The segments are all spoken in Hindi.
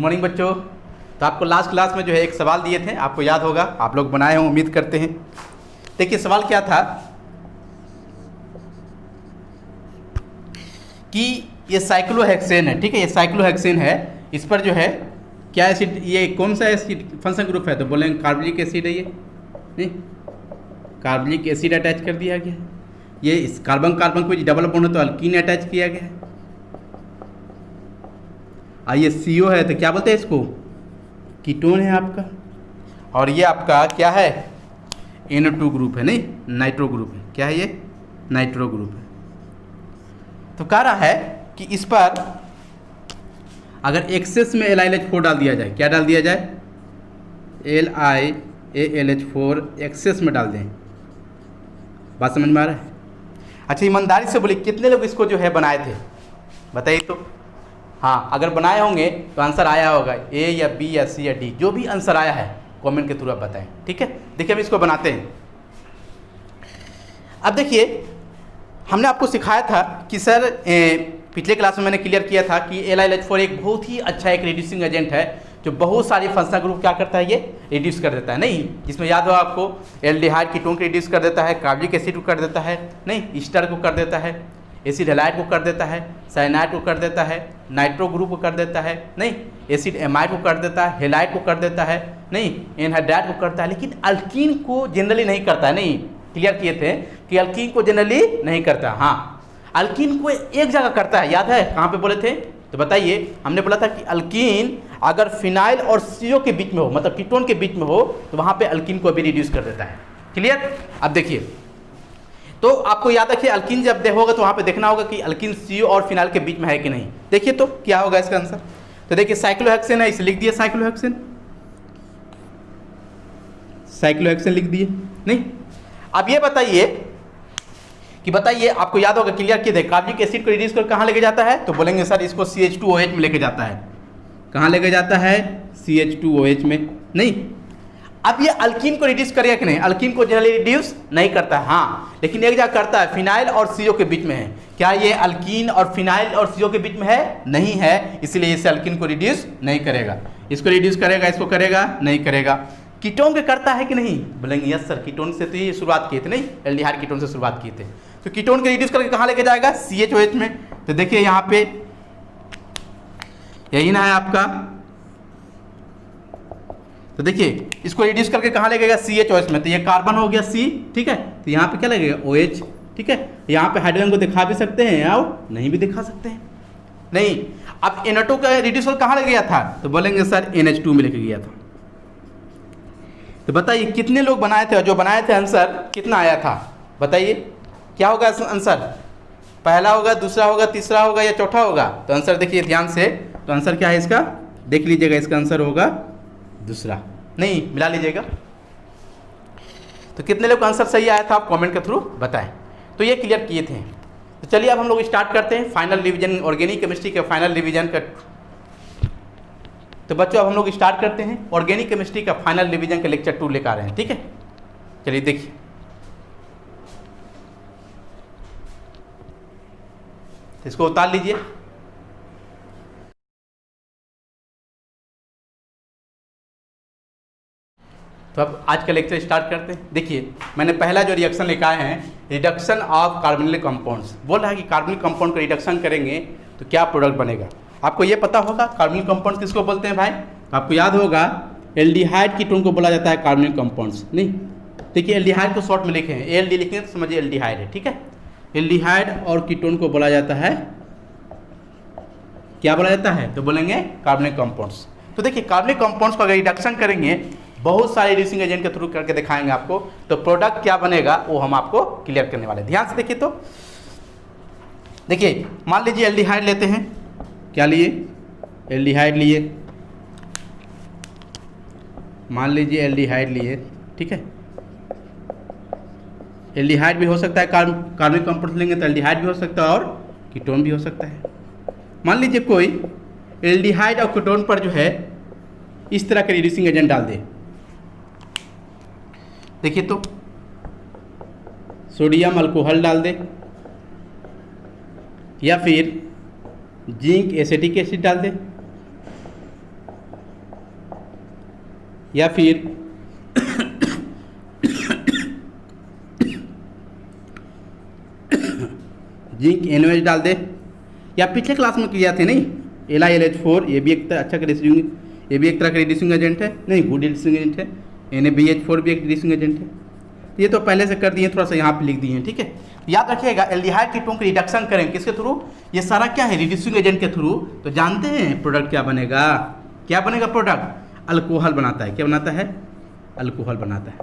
मॉर्निंग बच्चों। तो आपको लास्ट क्लास में जो है एक सवाल दिए थे, आपको याद होगा, आप लोग बनाए हों उम्मीद करते हैं। देखिए सवाल क्या था कि ये साइक्लोहेक्सेन है, ठीक है, ये साइक्लोहेक्सेन है। इस पर जो है क्या एसिड, ये कौन सा एसिड फंक्शन ग्रुप है? तो बोलेंगे कार्बोनिक एसिड है। ये नहीं, कार्बोनिक एसिड अटैच कर दिया गया। ये इस कार्बन कार्बन को डबल बॉन्ड है तो अल्कीन अटैच किया गया है। ये CO है तो क्या बोलते हैं इसको? कीटोन है आपका। और ये आपका क्या है? NO2 ग्रुप है, नहीं नाइट्रो ग्रुप है। क्या है ये? नाइट्रो ग्रुप है। तो कह रहा है कि इस पर अगर एक्सेस में LiLH4 डाल दिया जाए, क्या डाल दिया जाए? LiAlH4 एक्सेस में डाल दें। बात समझ में आ रहा है? अच्छा ईमानदारी से बोलिए कितने लोग इसको जो है बनाए थे, बताइए तो। हाँ, अगर बनाए होंगे तो आंसर आया होगा A या B या C या D, जो भी आंसर आया है कमेंट के थ्रू आप बताएं, ठीक है। देखिए हम इसको बनाते हैं। अब देखिए हमने आपको सिखाया था कि सर पिछले क्लास में मैंने क्लियर किया था कि LiLH4 एक बहुत ही अच्छा एक रिड्यूसिंग एजेंट है जो बहुत सारे फंक्शनल ग्रुप क्या करता है, ये रिड्यूस कर देता है। नहीं, जिसमें याद हो आपको एल्डिहाइड कीटोन को रिड्यूस कर देता है, कार्बोनिक एसिड को कर देता है, नहीं ईस्टर को कर देता है, एसिड हैलाइड को कर देता है, साइनाइड को कर देता है, नाइट्रो ग्रुप को कर देता है, नहीं एसिड एमाइड को कर देता है, हेलाइड को कर देता है, नहीं एनहाइड्राइड को करता है, लेकिन अल्कीन को जनरली नहीं करता है। नहीं, क्लियर किए थे कि अल्कीन को जनरली नहीं करता। हाँ, अल्कीन को एक जगह करता है, याद है कहाँ पे बोले थे? तो बताइए, हमने बोला था कि अल्कीन अगर फिनाइल और CO के बीच में हो, मतलब कीटोन के बीच में हो, तो वहाँ पे अल्कीन को भी रिड्यूस कर देता है। क्लियर? अब देखिए, तो आपको याद रखिए अल्कीन जब होगा तो वहाँ पे देखना होगा कि अल्कीन CO और फिनाइल के बीच में है कि नहीं। देखिए तो क्या होगा इसका आंसर। तो देखिए साइक्लोहेक्सेन है, इसे लिख दिए साइक्लोहेक्सेन, साइक्लोहेक्सेन लिख दिए। नहीं, अब ये बताइए कि बताइए आपको याद होगा, क्लियर किए थे, कार्बनिक एसिड को रिड्यूस कर कहाँ लेके जाता है? तो बोलेंगे सर इसको CH2OH में लेके जाता है। कहाँ लेके जाता है? CH2OH में। नहीं, अब ये अल्कीन को रिड्यूस करेगा कि नहीं? अल्कीन को जनरली रिड्यूस नहीं करता है, हाँ, लेकिन एक जगह करता है, फिनाइल और CO के बीच में है। क्या ये अल्कीन और फिनाइल और CO के बीच में है? नहीं है, इसलिए इसे अल्कीन को रिड्यूस नहीं करेगा। इसको रिड्यूस करेगा, इसको करेगा नहीं करेगा। कीटोन के करता है कि नहीं? बोलेंगे यस सर, कीटोन से तो ये शुरुआत किए थे, नहीं एल्डिहाइड कीटोन से शुरुआत किए थे। तो कीटोन के रिड्यूस करके कहाँ लेके जाएगा? CHOH में। तो देखिए यहाँ पे यही ना है आपका, तो देखिए इसको रिड्यूस करके कहाँ लगेगा? CHOH में। तो ये कार्बन हो गया C, ठीक है, तो यहाँ पे क्या लगेगा? OH, ठीक है। यहाँ पे हाइड्रोजन को दिखा भी सकते हैं और नहीं भी दिखा सकते हैं। नहीं, अब NO2 का रिड्यूस कहाँ लग गया था? तो बोलेंगे सर NH2 में लेके गया था। तो बताइए कितने लोग बनाए थे, और जो बनाए थे आंसर कितना आया था? बताइए क्या होगा आंसर? पहला होगा, दूसरा होगा, तीसरा होगा या चौथा होगा? तो आंसर देखिए ध्यान से, तो आंसर क्या है इसका? देख लीजिएगा, इसका आंसर होगा दूसरा। नहीं, मिला लीजिएगा। तो कितने लोग का आंसर सही आया था आप कमेंट के थ्रू बताएं। तो ये क्लियर किए थे। तो चलिए अब हम लोग स्टार्ट करते हैं फाइनल रिवीजन, ऑर्गेनिक केमिस्ट्री के फाइनल रिवीजन का। तो बच्चों अब हम लोग स्टार्ट करते हैं ऑर्गेनिक केमिस्ट्री का फाइनल रिवीजन का लेक्चर 2 लेकर आ रहे हैं, ठीक है। चलिए देखिए, इसको उतार लीजिए। तो अब आज का लेक्चर स्टार्ट करते हैं। देखिए मैंने पहला जो रिएक्शन लिखा है, रिडक्शन ऑफ कार्बोनिल कंपाउंड्स, बोल रहा है कि कार्बोनिल कंपाउंड का रिडक्शन करेंगे तो क्या प्रोडक्ट बनेगा। आपको ये पता होगा कार्बोनिल कंपाउंड्स किसको बोलते हैं भाई? तो आपको याद होगा एल्डिहाइड कीटोन को बोला जाता है कार्बोनिल कंपाउंड्स। नहीं, देखिए एल्डिहाइड को शॉर्ट में लिखे हैं, ALD लिखेंगे तो समझिए एल्डिहाइड है, ठीक है। एल्डिहाइड और कीटोन को बोला जाता है, क्या बोला जाता है? तो बोलेंगे कार्बोनिल कंपाउंड्स। तो देखिए कार्बोनिल कंपाउंड्स को अगर रिडक्शन करेंगे, बहुत सारे रिड्यूसिंग एजेंट के थ्रू करके दिखाएंगे आपको, तो प्रोडक्ट क्या बनेगा वो हम आपको क्लियर करने वाले हैं। ध्यान से देखिए, तो देखिए मान लीजिए एल्डिहाइड लेते हैं, क्या लिए? एल्डिहाइड लिए, मान लीजिए एल्डिहाइड लिए, ठीक है। एल्डिहाइड भी हो सकता है, कार्बनिक कंपाउंड लेंगे तो एल्डिहाइड भी हो सकता है और कीटोन भी हो सकता है। मान लीजिए कोई एल्डिहाइड और कीटोन पर जो है इस तरह के रिड्यूसिंग एजेंट डाल दे। देखिए तो सोडियम अल्कोहल डाल दे, या फिर जिंक एसिटिक एसिड डाल दे, या फिर जिंक NaOH डाल दे, या पिछले क्लास में किया थे नहीं LiLH4, ये भी एक अच्छा रेड्यूसिंग, ये भी एक तरह का रेड्यूसिंग एजेंट है, नहीं गुड रेड्यूसिंग एजेंट है। NaBH4 भी एक रेड्यूसिंग एजेंट है। ये तो पहले से कर दिए, थोड़ा सा यहाँ पे लिख दिए हैं, ठीक है। याद रखिएगा एल्डिहाइड कीटोन की रिडक्शन करें किसके थ्रू, ये सारा क्या है रिड्यूसिंग एजेंट के थ्रू। तो जानते हैं प्रोडक्ट क्या बनेगा, क्या बनेगा प्रोडक्ट, अल्कोहल बनाता है। क्या बनाता है, अल्कोहल बनाता है।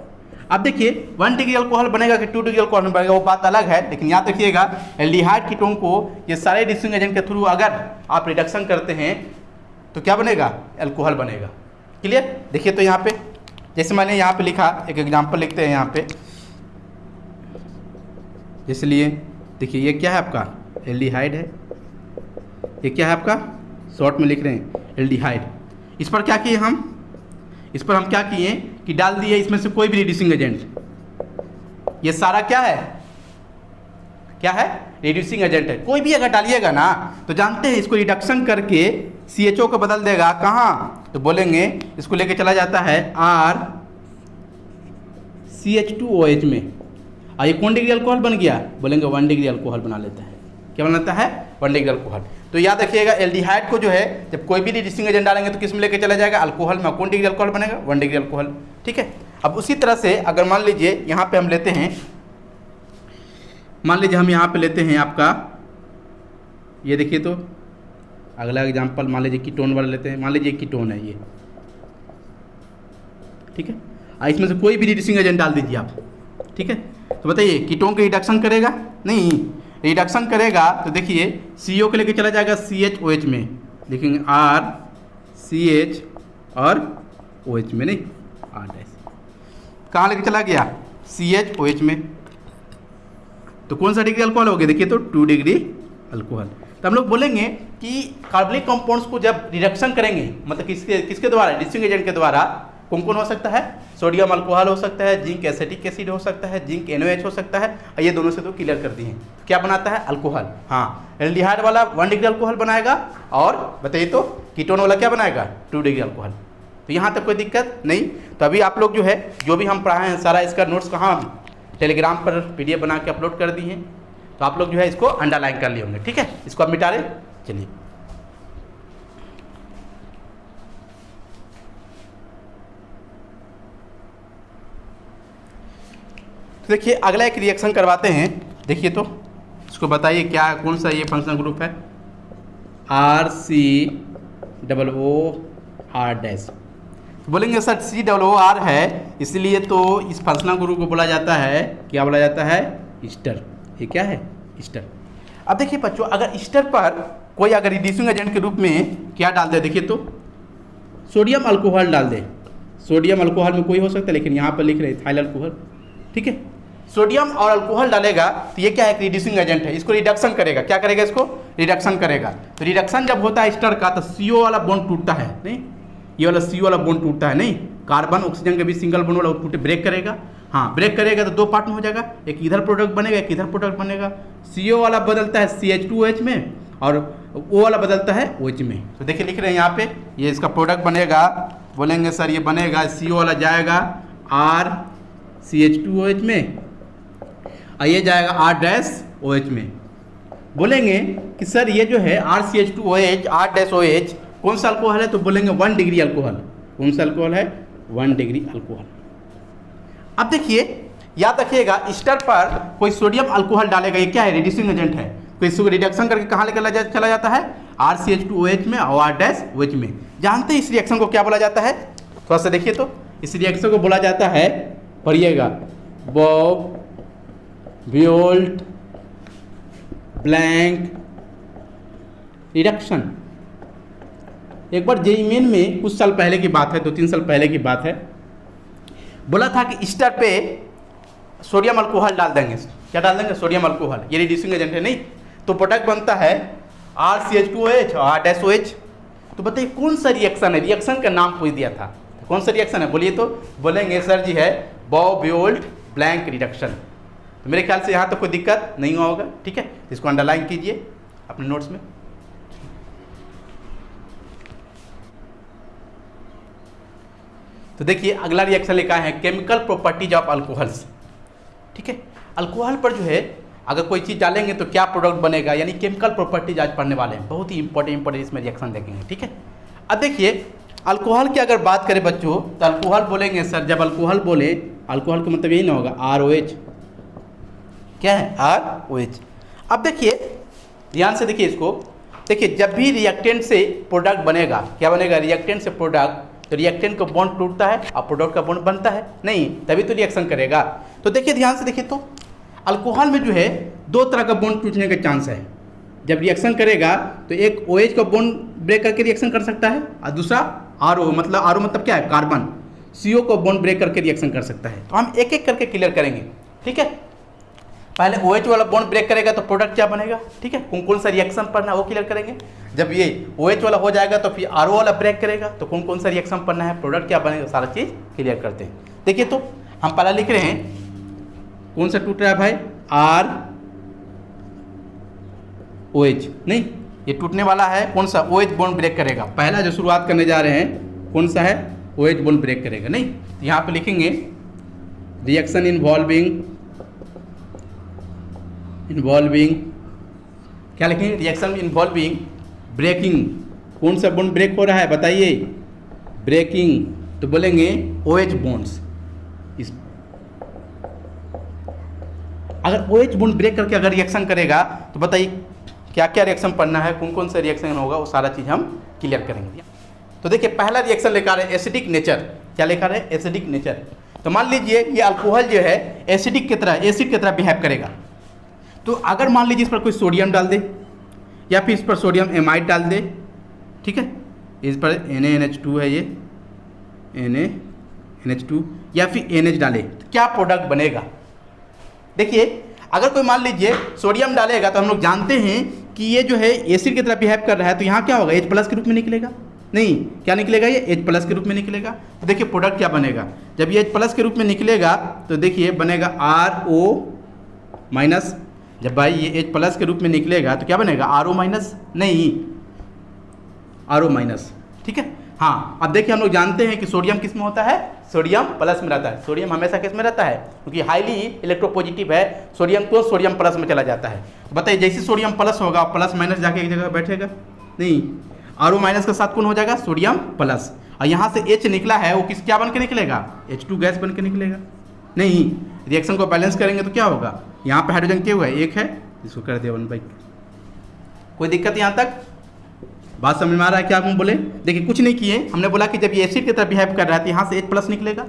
अब देखिए 1 डिग्री अल्कोहल बनेगा कि 2 डिग्री अल्कोहल बनेगा वो बात अलग है, लेकिन याद रखिएगा एल्डिहाइड कीटोन को ये सारे रिड्यूसिंग एजेंट के थ्रू अगर आप रिडक्शन करते हैं तो क्या बनेगा, अल्कोहल बनेगा। क्लियर। देखिए तो यहाँ पे जैसे मैंने यहाँ पे लिखा, एक एग्जांपल लिखते हैं यहाँ पे, इसलिए देखिए ये क्या है आपका एल्डिहाइड है, ये क्या है आपका शॉर्ट में लिख रहे हैं एल्डिहाइड। इस पर क्या किए हम, इस पर हम क्या किए कि डाल दिए इसमें से कोई भी रिड्यूसिंग एजेंट। ये सारा क्या है, क्या है रिड्यूसिंग एजेंट है। कोई भी अगर डालिएगा ना तो जानते हैं इसको रिडक्शन करके CHO को बदल देगा कहाँ, तो बोलेंगे इसको लेके चला जाता है RCH2OH में। और ये कौन डिग्री अल्कोहल बन गया, बोलेंगे 1 डिग्री अल्कोहल बना लेता है। क्या बनाता है, 1 डिग्री अल्कोहल। तो याद रखिएगा एल्डिहाइड को जो है जब कोई भी रिड्यूसिंग एजेंट डालेंगे तो किस में लेके चला जाएगा, अल्कोहल में। कौन डिग्री अल्कोहल बनेगा, 1 डिग्री अल्कोहल, ठीक है। अब उसी तरह से अगर मान लीजिए यहाँ पे हम लेते हैं, मान लीजिए हम यहाँ पे लेते हैं आपका, ये देखिए तो अगला एग्जांपल मान लीजिए कीटोन वाला लेते हैं। मान लीजिए कीटोन है ये, ठीक है। इसमें से कोई भी रिड्यूसिंग एजेंट डाल दीजिए आप, ठीक है। तो बताइए कीटोन का रिडक्शन करेगा, नहीं रिडक्शन करेगा तो देखिए CO के लेके चला जाएगा CHOH में, देखेंगे RCH और OH में, नहीं R डैश कहाँ लेके चला गया, CHOH में। तो कौन सा डिग्री अल्कोहल हो गया, देखिए तो 2 डिग्री अल्कोहल। तो हम लोग बोलेंगे कि कार्बनिक कंपाउंड्स को जब रिडक्शन करेंगे, मतलब किसके द्वारा, रिड्यूसिंग एजेंट के द्वारा, कौन कौन हो सकता है, सोडियम अल्कोहल हो सकता है, जिंक एसिटिक एसिड हो सकता है, जिंक NaOH हो सकता है। और ये दोनों से तो क्लियर कर दिए हैं क्या बनाता है, अल्कोहल। हाँ एल्डिहाइड वाला 1 डिग्री अल्कोहल बनाएगा, और बताइए तो कीटोन वाला क्या बनाएगा, 2 डिग्री अल्कोहल। तो यहाँ तक कोई दिक्कत नहीं। तो अभी आप लोग जो है जो भी हम पढ़ाए हैं सारा इसका नोट्स कहाँ टेलीग्राम पर PDF बना के अपलोड कर दिए हैं। तो आप लोग जो है इसको अंडरलाइन कर लिए होंगे, ठीक है। इसको आप मिटा रहे, चलिए तो देखिए अगला एक रिएक्शन करवाते हैं। देखिए तो इसको बताइए क्या, कौन सा ये फंक्शनल ग्रुप है, RCOOR डैश। तो बोलेंगे सर COOR है, इसलिए तो इस फंक्शनल ग्रुप को बोला जाता है, क्या बोला जाता है, ईस्टर। ये क्या है, ईस्टर। अब देखिए बच्चों अगर ईस्टर पर कोई अगर रिड्यूसिंग एजेंट के रूप में क्या डाल दे, देखिए तो सोडियम अल्कोहल डाल दे। सोडियम अल्कोहल में कोई हो सकता है, लेकिन यहाँ पर लिख रहे इथाइल अल्कोहल, ठीक है। सोडियम और अल्कोहल डालेगा तो ये क्या है, रिड्यूसिंग एजेंट है, इसको रिडक्शन करेगा। क्या करेगा, इसको रिडक्शन करेगा। तो रिडक्शन जब होता है ईस्टर का तो CO वाला बॉन्ड टूटता है, नहीं ये वाला CO वाला बॉन्ड टूटता है, नहीं कार्बन ऑक्सीजन के बीच सिंगल बॉन्ड वाला टूटे, ब्रेक करेगा। हाँ ब्रेक करेगा तो 2 पार्ट में हो जाएगा, एक इधर प्रोडक्ट बनेगा, एक इधर प्रोडक्ट बनेगा। CO वाला बदलता है CH2OH में, और O वाला बदलता है OH में। तो देखिए लिख रहे हैं यहाँ पे, ये इसका प्रोडक्ट बनेगा, बोलेंगे सर ये बनेगा CO वाला जाएगा RCH2OH में, और ये जाएगा R-OH में। बोलेंगे कि सर ये जो है RCH2OH R-OH कौन सा अल्कोहल है, तो बोलेंगे 1 डिग्री अल्कोहल। कौन सा अल्कोहल है, 1 डिग्री अल्कोहल। अब देखिए याद रखिएगा ईस्टर पर कोई सोडियम अल्कोहल डालेगा, ये क्या है, रिड्यूसिंग एजेंट है। तो इसको रिडक्शन करके कहाँ लेकर चला जाता है, RCH2OH में और R-OH में। जानते हैं इस रिएक्शन को क्या बोला जाता है, थोड़ा सा देखिए तो इस रिएक्शन को बोला जाता है, पढ़िएगा, बॉब-बियोल्ट ब्लैंक रिडक्शन। एक बार JEE मेन में कुछ साल पहले की बात है, 2-3 साल पहले की बात है, बोला था कि ईस्टर पे सोडियम अल्कोहल डाल देंगे। क्या डाल देंगे, सोडियम अल्कोहल, ये रिड्यूसिंग एजेंट है, नहीं तो प्रोडक्ट बनता है RCH2OH और R-OH। तो बताइए कौन सा रिएक्शन है, रिएक्शन का नाम पूछ दिया था, कौन सा रिएक्शन है, बोलिए तो। बोलेंगे सर जी है बॉब-बियोल्ट ब्लैंक रिडक्शन। तो मेरे ख्याल से यहाँ तो कोई दिक्कत नहीं हुआ होगा, ठीक है। इसको अंडरलाइन कीजिए अपने नोट्स में। तो देखिए अगला रिएक्शन लिखा है केमिकल प्रॉपर्टीज ऑफ अल्कोहल्स। ठीक है, अल्कोहल पर जो है अगर कोई चीज़ डालेंगे तो क्या प्रोडक्ट बनेगा, यानी केमिकल प्रॉपर्टीज आज पढ़ने वाले हैं, बहुत ही इंपॉर्टेंट इसमें रिएक्शन देखेंगे। ठीक है, अब देखिए अल्कोहल की अगर बात करें बच्चों तो अल्कोहल बोलेंगे सर, जब अल्कोहल बोले, अल्कोहल का मतलब यही ना होगा ROH, क्या है ROH। अब देखिए ध्यान से देखिए इसको, देखिए जब भी रिएक्टेंट से प्रोडक्ट बनेगा, क्या बनेगा, रिएक्टेंट से प्रोडक्ट, तो रिएक्टेंट का बॉन्ड टूटता है और प्रोडक्ट का बॉन्ड बनता है नहीं, तभी तो रिएक्शन करेगा। तो देखिए ध्यान से देखिए, तो अल्कोहल में जो है दो तरह का बॉन्ड टूटने का चांस है। जब रिएक्शन करेगा तो एक OH का बॉन्ड ब्रेक करके रिएक्शन कर सकता है और दूसरा RO मतलब क्या है, कार्बन, CO को बॉन्ड ब्रेक करके रिएक्शन कर सकता है। तो हम एक एक करके क्लियर करेंगे। ठीक है, पहले OH वाला बॉन्ड ब्रेक करेगा तो प्रोडक्ट क्या बनेगा। ठीक है, कौन कौन सा रिएक्शन पढ़ना है वो क्लियर करेंगे। जब ये OH वाला हो जाएगा तो फिर RO वाला ब्रेक करेगा तो कौन कौन सा रिएक्शन पढ़ना है, प्रोडक्ट क्या बनेगा, सारा चीज़ क्लियर करते हैं। देखिए तो हम पहला लिख रहे हैं, कौन सा टूट रहा है भाई, ROH, नहीं ये टूटने वाला है, कौन सा, OH बॉन्ड ब्रेक करेगा। पहला जो शुरुआत करने जा रहे हैं कौन सा है, OH बॉन्ड ब्रेक करेगा। नहीं, तो यहाँ पे लिखेंगे रिएक्शन इन्वॉल्विंग, क्या लिखेंगे, रिएक्शन इन्वॉल्विंग ब्रेकिंग। कौन सा बॉन्ड ब्रेक हो रहा है बताइए, ब्रेकिंग, तो बोलेंगे OH बॉन्ड्स। इस अगर OH बॉन्ड ब्रेक करके अगर रिएक्शन करेगा तो बताइए क्या क्या रिएक्शन पढ़ना है, कौन कौन सा रिएक्शन होगा, वो सारा चीज़ हम क्लियर करेंगे। तो देखिए पहला रिएक्शन लिखा है एसिडिक नेचर। क्या लिखा है, एसिडिक नेचर। तो मान लीजिए ये अल्कोहल जो है एसिडिक की तरह, एसिड की तरह बिहेव करेगा। तो अगर मान लीजिए इस पर कोई सोडियम डाल दे या फिर इस पर सोडियम एमाइड डाल दे, ठीक है, इस पर NaNH2 है, ये NaNH2 या फिर NH डाले तो क्या प्रोडक्ट बनेगा। देखिए अगर कोई मान लीजिए सोडियम डालेगा तो हम लोग जानते हैं कि ये जो है एसिड की तरह बिहेव कर रहा है, तो यहाँ क्या होगा, H+ के रूप में निकलेगा। नहीं, क्या निकलेगा, ये H+ के रूप में निकलेगा। तो देखिए प्रोडक्ट क्या बनेगा, जब ये H+ के रूप में निकलेगा तो देखिए बनेगा RO-। जब भाई ये H+ के रूप में निकलेगा तो क्या बनेगा, RO-, नहीं RO-। ठीक है, हाँ अब देखिए हम लोग जानते हैं कि सोडियम किस में होता है, सोडियम प्लस में रहता है। सोडियम हमेशा किस में रहता है, क्योंकि हाईली इलेक्ट्रोपॉजिटिव है, सोडियम तो सोडियम प्लस में चला जाता है। तो बताइए जैसे सोडियम प्लस होगा प्लस माइनस जाके एक जगह बैठेगा, नहीं, RO- के साथ कौन हो जाएगा, सोडियम प्लस, और यहाँ से H निकला है वो किस क्या बन के निकलेगा, H2 गैस बन के निकलेगा। नहीं, रिएक्शन को बैलेंस करेंगे तो क्या होगा, यहाँ पे हाइड्रोजन क्या हुआ है, एक है, इसको कर दिया 1/2। कोई दिक्कत यहाँ तक, बात समझ में आ रहा है क्या हम बोले। देखिए कुछ नहीं किए, हमने बोला कि जब ये एसिड की तरह बिहेव कर रहा है तो यहाँ से H+ निकलेगा,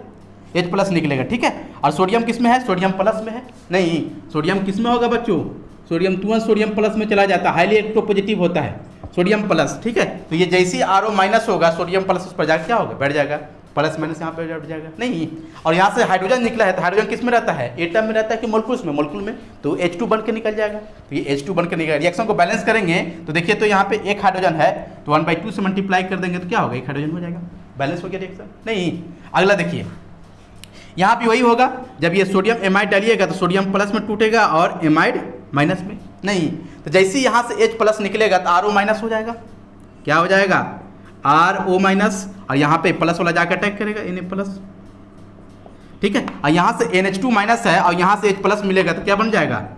H+ निकलेगा। ठीक है, और सोडियम किस में है, सोडियम प्लस में है। नहीं, सोडियम किस में होगा बच्चों, सोडियम तुरंत सोडियम प्लस में चला जाता है, हाईली इलेक्ट्रोपॉजिटिव होता है सोडियम प्लस। ठीक है, तो ये जैसे ही RO- होगा सोडियम प्लस उस पर जाकर क्या होगा, बैठ जाएगा, प्लस माइनस यहाँ पे बैठ जाएगा। नहीं, और यहाँ से हाइड्रोजन निकला है तो हाइड्रोजन किस में रहता है, एटम में रहता है कि मोलकुल्स में, मोलकुल में, तो H2 बन के निकल जाएगा। तो ये H2 बन के निकलेगा। रिएक्शन को बैलेंस करेंगे तो देखिए तो यहाँ पे एक हाइड्रोजन है तो 1/2 से मल्टीप्लाई कर देंगे तो क्या होगा, एक हाइड्रोजन हो जाएगा, बैलेंस हो गया रिएक्शन। नहीं, अगला देखिए यहाँ भी वही होगा, जब ये सोडियम एमाइड डालिएगा तो सोडियम प्लस में टूटेगा और एमाइड माइनस में। नहीं, तो जैसे ही यहाँ से H+ निकलेगा तो RO- हो जाएगा, क्या हो जाएगा, RO-, और यहाँ पे प्लस वाला जाकर अटैक करेगा Na+। ठीक है, और यहाँ से NH2- है और यहाँ से H+ मिलेगा तो क्या बन जाएगा,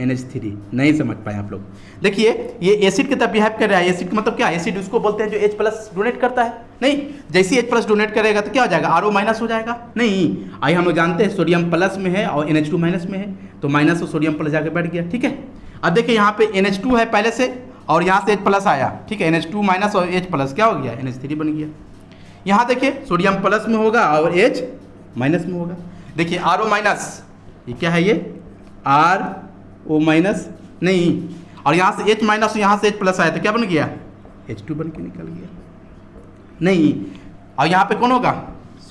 NH3। नहीं समझ पाए आप लोग। देखिए ये एसिड की तरह बिहेव कर रहा है, एसिड का मतलब क्या, एसिड उसको बोलते हैं जो H+ डोनेट करता है। नहीं, जैसे H+ डोनेट करेगा तो क्या हो जाएगा, RO- हो जाएगा। नहीं, आई हम लोग जानते हैं सोडियम प्लस में है और NH2- में है, तो माइनस और सोडियम प्लस जाकर बैठ गया। ठीक है, अब देखिए यहाँ पे NH2 है पहले से और यहाँ से H+ आया। ठीक है, NH2- और H+ क्या हो गया, NH3 बन गया। यहाँ देखिए सोडियम प्लस में होगा और H- में होगा। देखिए RO-, ये क्या है, ये RO-, नहीं, और यहाँ से H- और यहाँ से H+ आया तो क्या बन गया, H2 बन के निकल गया। नहीं, और यहाँ पे कौन होगा,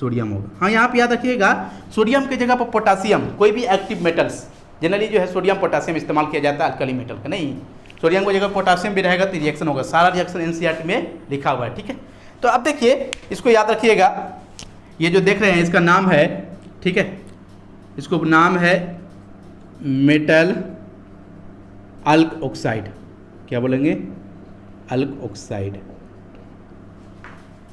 सोडियम होगा। हाँ, यहाँ पे याद रखिएगा सोडियम की जगह पर पोटासियम, कोई भी एक्टिव मेटल्स जनरली जो है सोडियम पोटासियम इस्तेमाल किया जाता है अल्कली मेटल का। नहीं, सोडियम की जगह पोटासियम भी रहेगा तो रिएक्शन होगा। सारा रिएक्शन NCERT में लिखा हुआ है। ठीक है, तो अब देखिए इसको याद रखिएगा, ये जो देख रहे हैं इसका नाम है, ठीक है, इसको नाम है मेटल अल्क ऑक्साइड। क्या बोलेंगे, अल्क ऑक्साइड।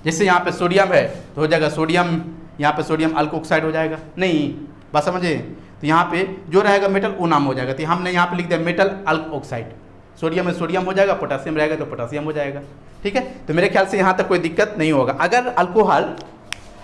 जैसे यहाँ पे सोडियम है तो हो जाएगा सोडियम यहाँ पे सोडियम अल्कोक्साइड हो जाएगा, नहीं बस समझे। तो यहाँ पे जो रहेगा मेटल वो नाम हो जाएगा, तो हमने यहाँ पे लिख दिया मेटल अल्कोक्साइड। सोडियम में सोडियम हो जाएगा, पोटासियम रहेगा तो पोटासियम हो जाएगा, ठीक है। तो मेरे ख्याल से यहाँ तक कोई दिक्कत नहीं होगा। अगर अल्कोहल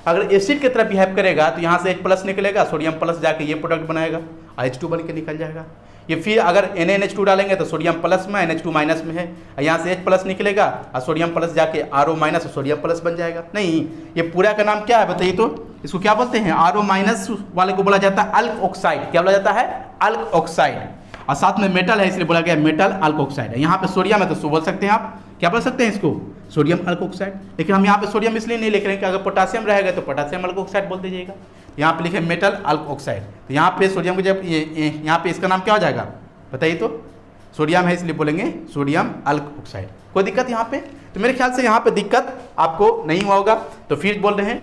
अगर एसिड की तरह बिहेव करेगा तो यहाँ से H प्लस निकलेगा, सोडियम प्लस जाके ये प्रोडक्ट बनाएगा, H2 बन के निकल जाएगा। ये फिर अगर NaNH2 डालेंगे तो सोडियम प्लस में, NH2 माइनस में है, यहाँ से H प्लस निकलेगा और सोडियम प्लस जाके RO माइनस और सोडियम प्लस बन जाएगा। नहीं, ये पूरा का नाम क्या है बताइए तो? इसको क्या बोलते हैं? RO माइनस वाले को बोला जाता है अल्क ऑक्साइड। क्या बोला जाता है? अल्क ऑक्साइड। और साथ में मेटल है इसलिए बोला गया मेटल अल्कोक्साइड है। यहाँ पे सोडियम है तो बोल सकते हैं आप, क्या बोल सकते हैं इसको? Sodium alkoxide. लेकिन हम यहाँ पे सोडियम इसलिए नहीं लिख रहे हैं कि अगर पोटासियम रहेगा तो पोटासियम अल्कोक्साइड बोल दीजिएगा। यहाँ पे लिखे मेटल अल्कोक्साइड, तो यहाँ पे सोडियम को जब यहाँ पे इसका नाम क्या हो जाएगा बताइए तो? सोडियम है इसलिए बोलेंगे सोडियम अल्कोक्साइड। कोई दिक्कत यहाँ पे? तो मेरे ख्याल से यहाँ पे दिक्कत आपको नहीं होगा। तो फिर बोल रहे हैं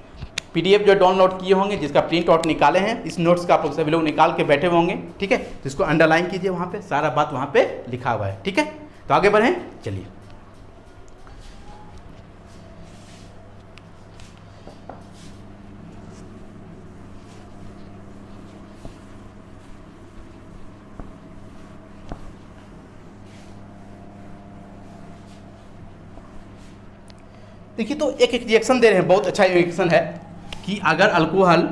PDF जो डाउनलोड किए होंगे, जिसका प्रिंट आउट निकाले हैं, इस नोट्स का आप लोग सभी लोग निकाल के बैठे होंगे, ठीक है। तो इसको अंडरलाइन कीजिए, वहाँ पे सारा बात वहाँ पे लिखा हुआ है, ठीक है। तो आगे बढ़ें, चलिए। देखिए तो एक रिएक्शन दे रहे हैं, बहुत अच्छा रिएक्शन है कि अगर अल्कोहल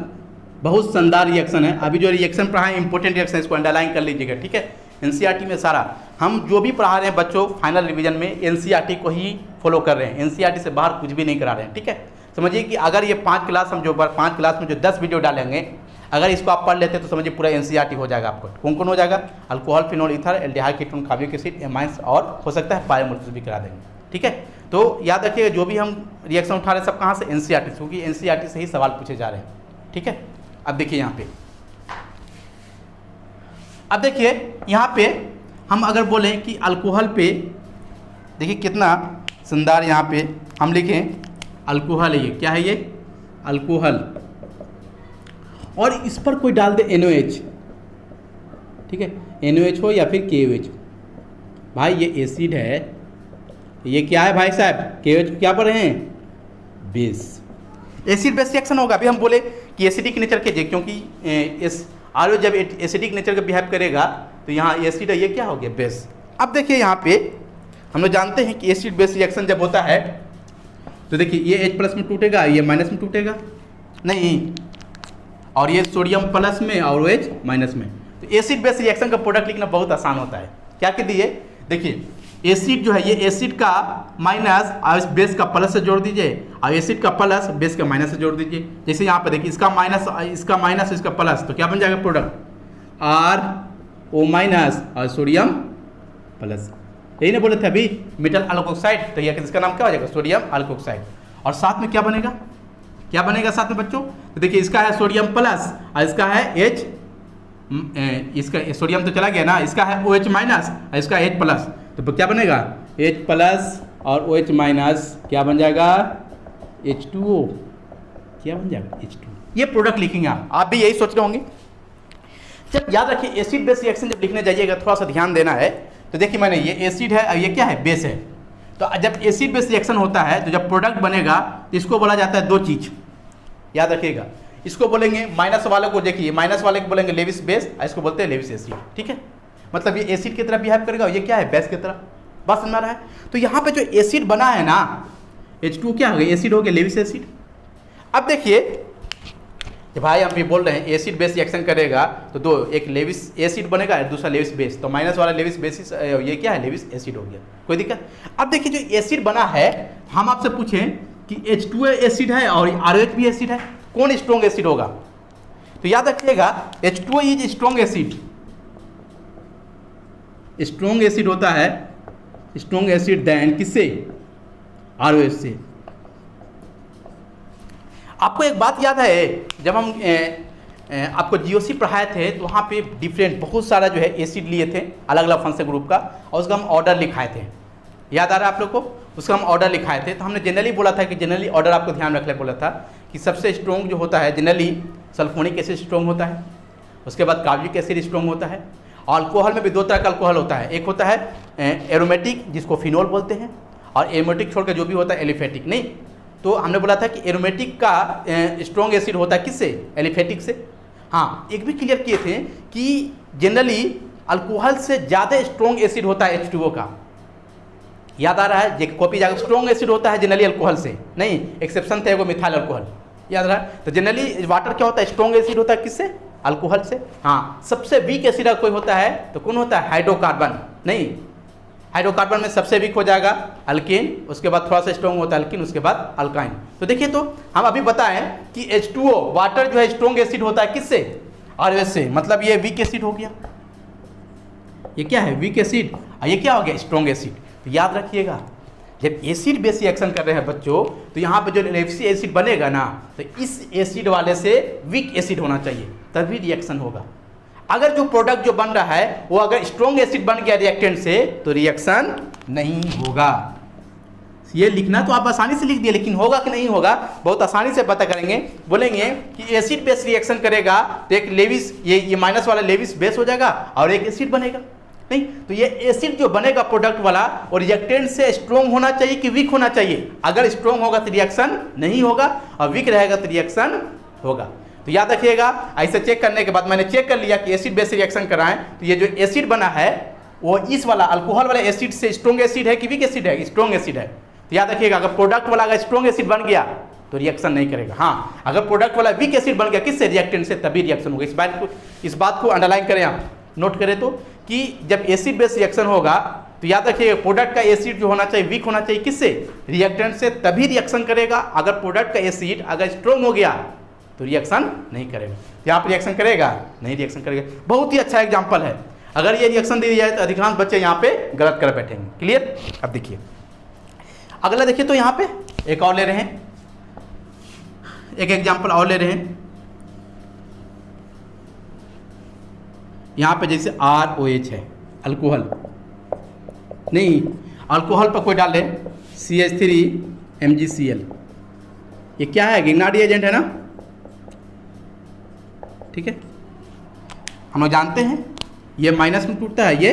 बहुत शानदार रिएक्शन है। अभी जो रिएक्शन पढ़ा है इंपॉर्टेंट रिएक्शन, इसको अंडरलाइन कर लीजिएगा, ठीक है। NCERT में सारा हम जो भी पढ़ा रहे हैं बच्चों फाइनल रिवीजन में NCERT को ही फॉलो कर रहे हैं, NCERT से बाहर कुछ भी नहीं करा रहे हैं, ठीक है। समझिए कि अगर ये 5 क्लास हम जो 5 क्लास में जो 10 वीडियो डालेंगे, अगर इसको आप पढ़ लेते हैं तो समझिए पूरा NCERT हो जाएगा आपको। कौन कौन हो जाएगा? Alcohol, phenol, ether, aldehyde ketone, carbonic acid, amines और हो सकता है बायोमोलिक्यूल्स भी करा देंगे, ठीक है। तो याद रखिएगा जो भी हम रिएक्शन उठा रहे हैं सब कहाँ से? NCERT से, क्योंकि NCERT से ही सवाल पूछे जा रहे हैं, ठीक है। अब देखिए यहाँ पे, अब देखिए यहाँ पे हम अगर बोलें कि अल्कोहल पे, देखिए कितना शानदार यहाँ पे हम लिखें अल्कोहल है, ये क्या है? ये अल्कोहल, और इस पर कोई डाल दे NOH, ठीक है। NOH हो या फिर KOH, भाई ये एसिड है, ये क्या है भाई साहब? KOH क्या पढ़ रहे हैं? बेस। एसिड बेस रिएक्शन होगा। अभी हम बोले कि एसिडिक नेचर के जे, क्योंकि RO जब एसिडिक नेचर का बिहेव करेगा तो यहाँ एसिड है, ये क्या हो गया? बेस। अब देखिए यहाँ पे हम लोग जानते हैं कि एसिड बेस रिएक्शन जब होता है तो देखिए ये H प्लस में टूटेगा, ये माइनस में टूटेगा, नहीं, और ये सोडियम प्लस में और OH माइनस में। तो एसिड बेस रिएक्शन का प्रोडक्ट लिखना बहुत आसान होता है। क्या कह दिए? देखिए एसिड जो है, ये एसिड का माइनस और इस बेस का प्लस से जोड़ दीजिए, और एसिड का प्लस बेस का माइनस से जोड़ दीजिए। जैसे यहाँ पे देखिए इसका माइनस इसका प्लस, तो क्या बन जाएगा प्रोडक्ट? RO माइनस और सोडियम प्लस। यही ना बोले थे अभी मेटल अल्कोक्साइड, तो ये इसका नाम क्या हो जाएगा? Sodium alkoxide. और साथ में क्या बनेगा? क्या बनेगा साथ में बच्चों? तो देखिए इसका है सोडियम प्लस और इसका है H, इसका सोडियम तो चला गया ना, इसका है OH माइनस और इसका H प्लस, तो क्या बनेगा? H प्लस और OH माइनस क्या बन जाएगा? H2O। क्या बन जाएगा? H2। ये प्रोडक्ट लिखेंगे आप भी यही सोच रहे होंगे। जब याद रखिए एसिड बेस रिएक्शन जब लिखने जाइएगा थोड़ा सा ध्यान देना है। तो देखिए मैंने ये एसिड है और ये क्या है? बेस है। तो जब एसिड बेस रिएक्शन होता है तो जब प्रोडक्ट बनेगा तो इसको बोला जाता है 2 चीज़, याद रखिएगा। इसको बोलेंगे माइनस वाले को, देखिए माइनस वाले को बोलेंगे लेविस बेस, इसको बोलते हैं लेविस एसिड, ठीक है। मतलब ये एसिड की तरह बिहेव करेगा और ये क्या है? बेस की तरह। बस समझ में आ रहा है? तो यहाँ पे जो एसिड बना है ना, H2 क्या हो गया? एसिड हो गया, लेविस एसिड। अब देखिए भाई हम भी बोल रहे हैं एसिड बेस रिएक्शन करेगा तो 2, एक लेविस एसिड बनेगा और दूसरा लेविस बेस, तो माइनस वाला लेविस बेसिस, ये क्या है? लेविस एसिड हो गया। कोई दिक्कत? अब देखिए जो एसिड बना है, हम आपसे पूछें कि H2 एसिड है और ROH भी एसिड है, कौन स्ट्रॉन्ग एसिड होगा? तो याद रखिएगा H2 is strong acid. Strong acid होता है, स्ट्रॉन्ग एसिड देन किससे? ROH से। आपको एक बात याद है, जब हम आपको GOC पढ़ाए थे तो वहाँ पे डिफरेंट बहुत सारा जो है एसिड लिए थे अलग अलग फंक्शन ग्रुप का, और उसका हम ऑर्डर लिखाए थे। याद आ रहा है आप लोग को? उसका हम ऑर्डर लिखाए थे। तो हमने जनरली बोला था कि जनरली ऑर्डर आपको ध्यान रखने बोला था कि सबसे स्ट्रॉन्ग जो होता है जनरली सल्फोनिक एसिड स्ट्रॉन्ग होता है, उसके बाद कार्बोनिक एसिड स्ट्रॉन्ग होता है। और अल्कोहल में भी 2 तरह का अल्कोहल होता है, एक होता है एरोमेटिक जिसको फिनोल बोलते हैं, और एरोमेटिक छोड़कर जो भी होता है एलिफेटिक। नहीं, तो हमने बोला था कि एरोमेटिक का स्ट्रॉन्ग एसिड होता है किससे, एलिफेटिक से। हाँ, एक भी क्लियर किए थे कि जनरली अल्कोहल से ज़्यादा स्ट्रॉन्ग एसिड होता है H2O का, याद आ रहा है, ये कॉपी जाकर स्ट्रॉन्ग एसिड होता है जनरली अल्कोहल से, नहीं एक्सेप्शन थे वो मिथाइल अल्कोहल, याद रहा है। तो जनरली वाटर क्या होता है, स्ट्रॉन्ग एसिड होता है किससे, अल्कोहल से। हाँ, सबसे वीक एसिड कोई होता है तो कौन होता है, हाइड्रोकार्बन, नहीं हाइड्रोकार्बन में सबसे वीक हो जाएगा अल्केन, उसके बाद थोड़ा सा स्ट्रॉन्ग होता है अल्किन, उसके बाद अल्काइन। तो देखिए, तो हम अभी बताएं कि H2O वाटर जो है स्ट्रॉन्ग एसिड होता है किससे, ROH से, मतलब ये वीक एसिड हो गया, ये क्या है, वीक एसिड, और ये क्या हो गया, स्ट्रॉन्ग एसिड। तो याद रखिएगा, जब एसिड बेस रिएक्शन कर रहे हैं बच्चों, तो यहाँ पे जो लेप्सी एसिड बनेगा ना, तो इस एसिड वाले से वीक एसिड होना चाहिए, तभी रिएक्शन होगा। अगर जो प्रोडक्ट जो बन रहा है वो अगर स्ट्रॉन्ग एसिड बन गया रिएक्टेंट से, तो रिएक्शन नहीं होगा। ये लिखना तो आप आसानी से लिख दिए, लेकिन होगा कि नहीं होगा बहुत आसानी से पता करेंगे। बोलेंगे कि एसिड बेस रिएक्शन करेगा तो एक लेविस, ये माइनस वाला लेविस बेस हो जाएगा और एक एसिड बनेगा, नहीं तो ये एसिड जो बनेगा प्रोडक्ट वाला, और रिएक्टेंट से स्ट्रॉन्ग होना चाहिए कि वीक होना चाहिए। अगर स्ट्रॉन्ग होगा तो रिएक्शन नहीं होगा, और वीक रहेगा तो रिएक्शन होगा। तो याद रखिएगा, ऐसे चेक करने के बाद मैंने चेक कर लिया कि एसिड बेस रिएक्शन कराएं, तो ये जो एसिड बना है वो इस वाला अल्कोहल वाला एसिड से स्ट्रॉन्ग एसिड है कि वीक एसिड है, स्ट्रॉन्ग एसिड है। तो याद रखिएगा, अगर प्रोडक्ट वाला अगर स्ट्रॉन्ग एसिड बन गया तो रिएक्शन नहीं करेगा। हाँ, अगर प्रोडक्ट वाला वीक एसिड बन गया किससे, रिएक्टेंट से, तभी रिएक्शन होगा। इस बात को अंडरलाइन करें, आप नोट करें तो, कि जब एसिड बेस रिएक्शन होगा तो याद रखिएगा प्रोडक्ट का एसिड जो होना चाहिए वीक होना चाहिए किससे, रिएक्टेंट से, तभी रिएक्शन करेगा। अगर प्रोडक्ट का एसिड अगर स्ट्रॉन्ग हो गया तो रिएक्शन नहीं करेगा। यहाँ पर रिएक्शन करेगा, नहीं रिएक्शन करेगा। बहुत ही अच्छा एग्जाम्पल है। अगर ये रिएक्शन दे दिया जाए तो अधिकांश बच्चे यहाँ पे गलत कर बैठेंगे। क्लियर? अब देखिए अगला, देखिए तो यहाँ पे एक और ले रहे हैं, एक एग्जाम्पल और ले रहे हैं। यहाँ पे जैसे ROH है, अल्कोहल, नहीं अल्कोहल पर कोई डाले CH3MgCl, ये क्या है, गिगनार्ड एजेंट है ना, ठीक है। हम लोग जानते हैं ये माइनस में टूटता है, ये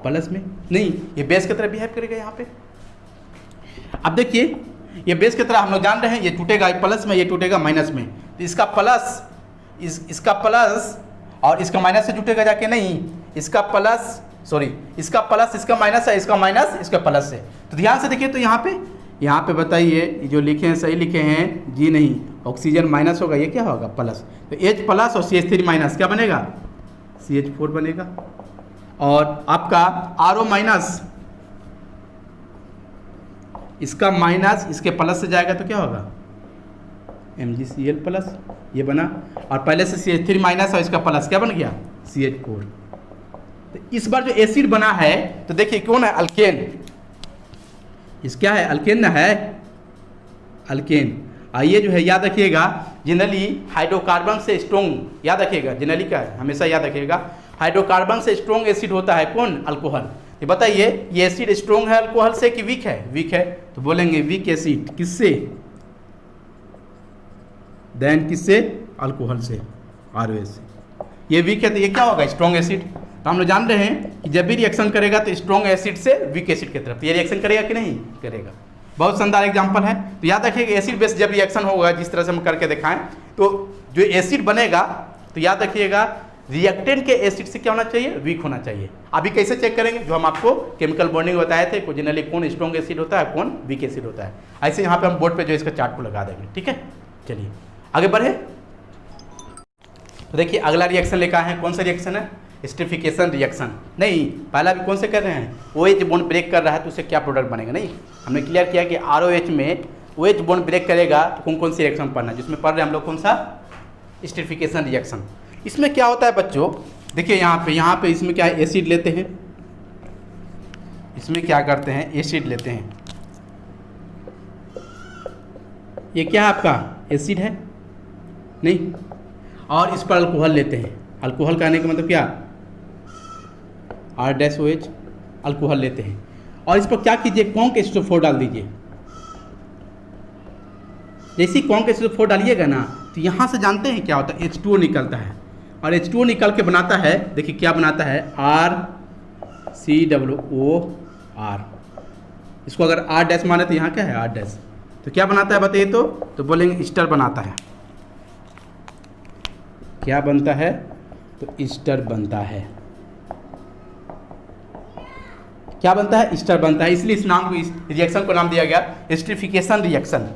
प्लस में, नहीं ये बेस की तरह बिहेव करेगा यहाँ पे। अब देखिए ये बेस की तरह हम लोग जान रहे हैं, ये टूटेगा प्लस में, ये टूटेगा माइनस में। तो इसका प्लस इसका प्लस और इसका माइनस से जुटेगा जाके, नहीं इसका प्लस, सॉरी इसका प्लस इसका माइनस है, इसका माइनस इसका प्लस है। तो ध्यान से देखिए, तो यहाँ पे बताइए जो लिखे हैं सही लिखे हैं जी, नहीं ऑक्सीजन माइनस होगा, ये क्या होगा प्लस, तो H प्लस और CH3 माइनस क्या बनेगा, CH4 बनेगा। और आपका RO माइनस, इसका माइनस इसके प्लस से जाएगा तो क्या होगा, MgCl प्लस, ये बना। और पहले से CH3 माइनस और इसका प्लस क्या बन गया, CH4। तो इस बार जो एसिड बना है तो देखिए कौन है, अल्केन, इस क्या है, अल्केन ना है, अल्केन। आइए जो है याद रखिएगा, जनरली हाइड्रोकार्बन से स्ट्रॉन्ग, याद रखिएगा जनरली का है, हमेशा याद रखिएगा, हाइड्रोकार्बन से स्ट्रॉन्ग एसिड होता है कौन, अल्कोहल। ये बताइए ये एसिड स्ट्रॉन्ग है अल्कोहल से कि वीक है, वीक है, तो बोलेंगे वीक एसिड किससे, देन किससे, अल्कोहल से, ROH से। ये वीक है तो ये क्या होगा, स्ट्रॉन्ग एसिड। तो हम लोग जान रहे हैं कि जब भी रिएक्शन करेगा तो स्ट्रॉन्ग एसिड से वीक एसिड की तरफ, ये रिएक्शन करेगा कि नहीं करेगा। बहुत शानदार एग्जांपल है। तो याद रखिएगा एसिड बेस जब रिएक्शन होगा, जिस तरह से हम करके दिखाएं, तो जो एसिड बनेगा तो याद रखिएगा रिएक्टेंट के एसिड से क्या होना चाहिए, वीक होना चाहिए। अभी कैसे चेक करेंगे, जो हम आपको केमिकल बॉन्डिंग बताए थे, को जनरली कौन स्ट्रॉन्ग एसिड होता है, कौन वीक एसिड होता है। ऐसे यहाँ पे हम बोर्ड पे जो इसका चार्ट को लगा देंगे, ठीक है। चलिए आगे बढ़े। तो देखिए अगला रिएक्शन लेकर आए हैं, कौन सा रिएक्शन है, एस्टरिफिकेशन रिएक्शन। नहीं पहला भी कौन से कर रहे हैं, OH बॉन्ड ब्रेक कर रहा है तो उससे क्या प्रोडक्ट बनेगा, नहीं हमने क्लियर किया कि ROH में OH बॉन्ड ब्रेक करेगा तो कौन कौन सी रिएक्शन पढ़ना है, जिसमें पढ़ रहे हैं हम लोग कौन सा, एस्टरिफिकेशन रिएक्शन। इसमें क्या होता है बच्चों, देखिए यहाँ पे इसमें क्या है, एसिड लेते हैं, इसमें क्या करते हैं, एसिड लेते हैं, ये क्या है आपका एसिड है, नहीं, और इस पर अल्कोहल लेते हैं। अल्कोहल कहने का मतलब क्या, R-OH अल्कोहल लेते हैं, और इस पर क्या कीजिए, कॉन्क H2O4 डाल दीजिए। जैसे ही कॉन्क H2O4 डालिएगा ना, तो यहाँ से जानते हैं क्या होता है, H2O निकलता है, और H2O निकल के बनाता है, देखिए क्या बनाता है, RCOOR। इसको अगर R' माने तो यहाँ क्या है, R', तो क्या बनाता है बताइए तो बोलेंगे ईस्टर बनाता है। क्या बनता है? तो ईस्टर बनता है। क्या बनता है? ईस्टर बनता है। इसलिए इस नाम को, इस रिएक्शन को नाम दिया गया एस्टरिफिकेशन रिएक्शन।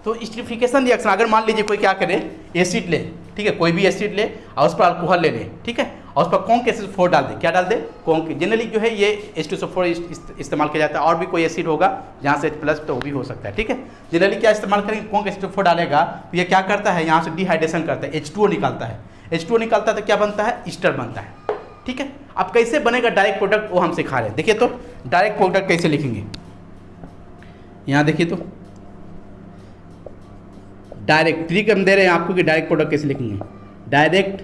तो एस्टरिफिकेशन रिएक्शन, अगर मान लीजिए कोई क्या करे, एसिड ले, ठीक है, कोई भी एसिड ले और उस पर अल्कोहल ले ले, ठीक है, और उस पर कॉन्क एसिड डाल दे। क्या डाल दे? कॉन्क। जनरली जो है ये H2SO4 इस्तेमाल किया जाता है, और भी कोई एसिड होगा जहाँ से H+ तो वो भी हो सकता है, ठीक है। जनरली क्या इस्तेमाल करेंगे? कॉन्क H2SO4 डालेगा तो ये क्या करता है, यहाँ से डिहाइड्रेशन करता है, H2O निकालता है। H2O निकालता है तो क्या बनता है? ईस्टर बनता है, ठीक है। अब कैसे बनेगा डायरेक्ट प्रोडक्ट वो हम सिखा रहे हैं। देखिए तो डायरेक्ट प्रोडक्ट कैसे लिखेंगे, यहाँ देखिए तो डायरेक्ट ट्रिक हम दे रहे हैं आपको कि डायरेक्ट प्रोडक्ट कैसे लिखेंगे। डायरेक्ट